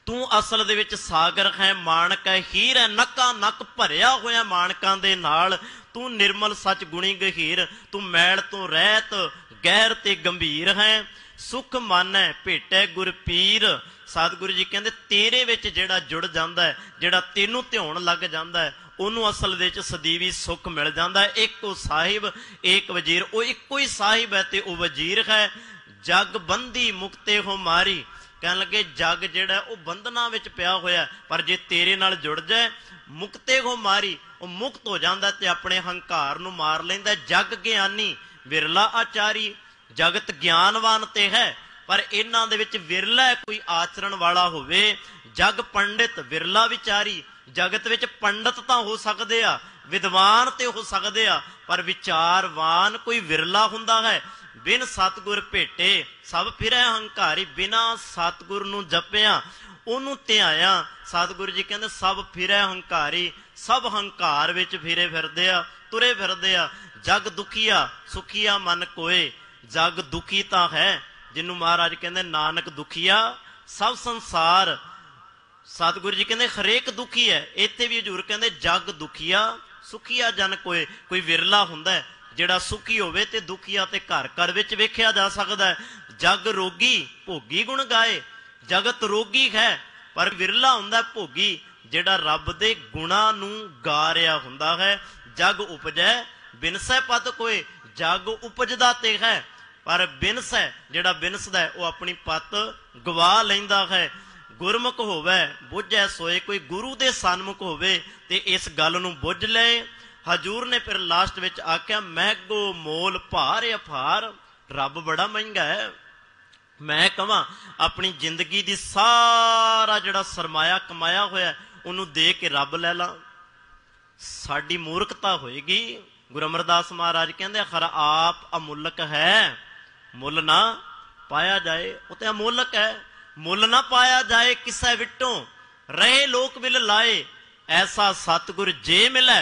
Speaker 1: ਤੂੰ ਅਸਲ ਦੇ ਵਿੱਚ ਸਾਗਰ ਹੈ, ਮਾਣਕ ਹੈ, ਹੀਰ ਹੈ, ਨੱਕਾ ਨੱਕ ਭਰਿਆ ਹੋਇਆ ਮਾਣਕਾਂ ਦੇ ਨਾਲ। ਤੂੰ ਨਿਰਮਲ ਸੱਚ ਗੁਣੀ ਗਹੀਰ, ਤੂੰ ਮੈਲ ਤੋਂ ਰਹਿਤ ਗਹਿਰ ਤੇ ਗੰਭੀਰ ਹੈ। ਸੁਖ ਮਨ ਹੈ ਭੇਟੈ ਗੁਰ ਪੀਰ, ਸਤਿਗੁਰੂ ਜੀ ਕਹਿੰਦੇ ਤੇਰੇ ਵਿੱਚ ਜਿਹੜਾ ਜੁੜ ਜਾਂਦਾ ਹੈ, ਜਿਹੜਾ ਤੈਨੂੰ ਧਿਆਉਣ ਲੱਗ ਜਾਂਦਾ ਹੈ, ਉਹਨੂੰ ਅਸਲ ਦੇ ਵਿੱਚ ਸਦੀਵੀ ਸੁੱਖ ਮਿਲ ਜਾਂਦਾ ਹੈ। ਇੱਕੋ ਸਾਹਿਬ ਏਕ ਵਜ਼ੀਰ, ਉਹ ਇੱਕੋ ਹੀ ਸਾਹਿਬ ਹੈ ਤੇ ਉਹ ਵਜ਼ੀਰ ਹੈ। ਜਗ ਬੰਦੀ ਮੁਕਤੇ ਹੋ ਮਾਰੀ, ਕਹਿਣ ਲੱਗੇ ਜਗ ਜਿਹੜਾ ਉਹ ਬੰਧਨਾਂ ਵਿੱਚ ਪਿਆ ਹੋਇਆ, ਪਰ ਜੇ ਤੇਰੇ ਨਾਲ ਜੁੜ ਜਾਏ, ਮੁਕਤੇ ਹੋ ਮਾਰੀ, ਉਹ ਮੁਕਤ ਹੋ ਜਾਂਦਾ ਤੇ ਆਪਣੇ ਹੰਕਾਰ ਨੂੰ ਮਾਰ ਲੈਂਦਾ। ਜਗ ਗਿਆਨੀ ਵਿਰਲਾ ਆਚਾਰੀ, ਜਗਤ ਗਿਆਨਵਾਨ ਤੇ ਹੈ, ਪਰ ਇਹਨਾਂ ਦੇ ਵਿੱਚ ਵਿਰਲਾ ਕੋਈ ਆਚਰਣ ਵਾਲਾ ਹੋਵੇ। ਜਗ ਪੰਡਿਤ ਵਿਰਲਾ ਵਿਚਾਰੀ, ਜਗਤ ਵਿੱਚ ਪੰਡਤ ਤਾਂ ਹੋ ਸਕਦੇ ਆ, ਵਿਦਵਾਨ ਤੇ ਹੋ ਸਕਦੇ ਆ, ਪਰ ਵਿਚਾਰਵਾਨ ਕੋਈ ਵਿਰਲਾ ਹੁੰਦਾ ਹੈ। ਬਿਨ ਸਤਿਗੁਰ ਭੇਟੇ ਸਭ ਫਿਰੈ ਹੰਕਾਰੀ, ਬਿਨਾ ਸਤਿਗੁਰ ਨੂੰ ਜਪਿਆ, ਉਹਨੂੰ ਧਿਆਇਆ, ਸਤਿਗੁਰੂ ਜੀ ਕਹਿੰਦੇ ਸਭ ਫਿਰੈ ਹੰਕਾਰੀ, ਸਭ ਹੰਕਾਰ ਵਿੱਚ ਫਿਰੇ ਫਿਰਦੇ ਆ, ਤੁਰੇ ਫਿਰਦੇ ਆ। ਜਗ ਦੁਖੀਆ ਸੁਖੀਆ ਮਨ ਕੋਏ, ਜਗ ਦੁਖੀ ਤਾਂ ਹੈ ਜਿਹਨੂੰ ਮਹਾਰਾਜ ਕਹਿੰਦੇ ਨਾਨਕ ਦੁਖੀਆ, ਸਭ ਸੰਸਾਰ सतगुरु जी कहते हरेक दुखी है। इत्थे भी हजूर कहते जग दुखिया सुखिया जन कोई, कोई विरला हुंदा है जिहड़ा सुखी होवे ते दुखिया ते घर घर विच वेखिया जा सकदा है। जग रोगी भोगी गुण गाए, जगत रोगी है पर विरला हुंदा भोगी जिहड़ा रब दे गुणां नूं गा रिहा हुंदा है। जग उपजै बिनसै पत कोय, जग उपजदा ते है पर बिनसै जिहड़ा बिनसदा है वह अपनी पत गवा लैंदा है। गुरमुख होवे बुझै सोए, कोई गुरु दे सन्मुख होवे ते इस गल नूं बुझ ले। हजूर ने फिर लास्ट विच आख्या महगो मोल भार अफार, रब बड़ा महंगा है। मैं कहां अपनी जिंदगी दी सारा जिहड़ा सरमाया कमाया होया उन्हों दे के रब लै ला, साडी मूर्खता होएगी। गुरु अमरदास महाराज कहंदे खरा आप अमुलक है, मुल ना पाया जाए। वो तो अमुलक है, मुल ना पाया जाए किसै विटों, रहे लोक विल लाए। ऐसा सतगुर जे मिलै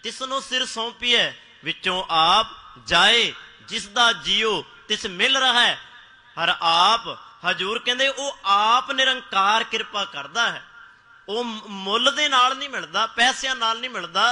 Speaker 1: तिसनों सिर सौंपिए, विचों आप जाए जिसदा जियो तिस मिल रहा है। हर आप हजूर कहंदे वो आप निरंकार किरपा करदा है, वो मुल दे नाल नहीं मिलदा, पैसिਆਂ नाल नहीं मिलदा।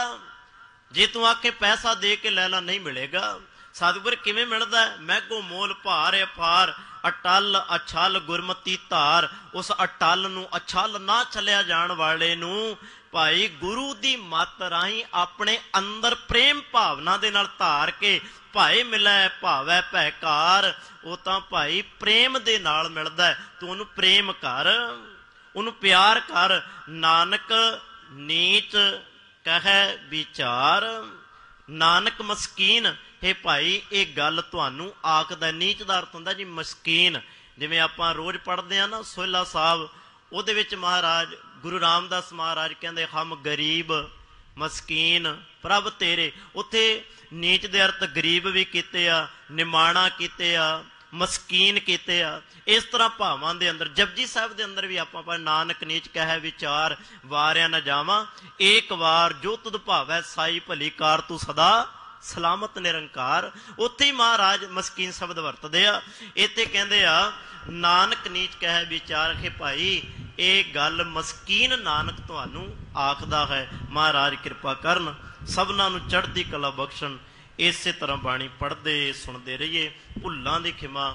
Speaker 1: जे तू आखे पैसा दे के लै ला नहीं मिलेगा। सतगुर किवें मिलदा है? महगो मोल भार अफार, अटल अछल गुरमती धार। उस अटल नूं अछल ना चलिया जाण वाले नूं भाई गुरु दी मत राही अपने अंदर प्रेम भावना दे नाल धार के भाई मिलै भावै भैकार। वो तां भाई प्रेम दे नाल मिलदा है। तू उहनूं प्रेम कर, उहनूं प्यार कर। नानक नीच कहे विचार, नानक मस्कीन। हे भाई ये गल तुहानू आखदा, नीच दा अर्थ हुंदा जी मस्कीन। जिवें आपां रोज पढ़दे आ ना सोहला साहब, ਉਹਦੇ ਵਿੱਚ महाराज गुरु रामदास महाराज कहते हम गरीब मस्कीन प्रभ तेरे। उत्थे नीच दे अर्थ गरीब भी कीते आ, निमाणा कीते आ, मस्कीन कीते आ। इस तरह भावां दे अंदर जपजी साहब दे अंदर भी आपां पर नानक नीच कहे विचार, वारिया न जावां एक वार, जो तुद भावै साई भली कार, तू सदा सलामत निरंकार। उत्थे ही महाराज मस्कीन शब्द वरतदे आ। इत्थे कहंदे आ नानक नीच कहे विचार। के भाई ये गल मस्कीन नानक तुहानू आखदा है। महाराज कृपा करन, सबना नू चढ़दी कला बख्शण। इसे तरह बाणी पढ़दे सुनते रहिए। भुल्लां दी खिमा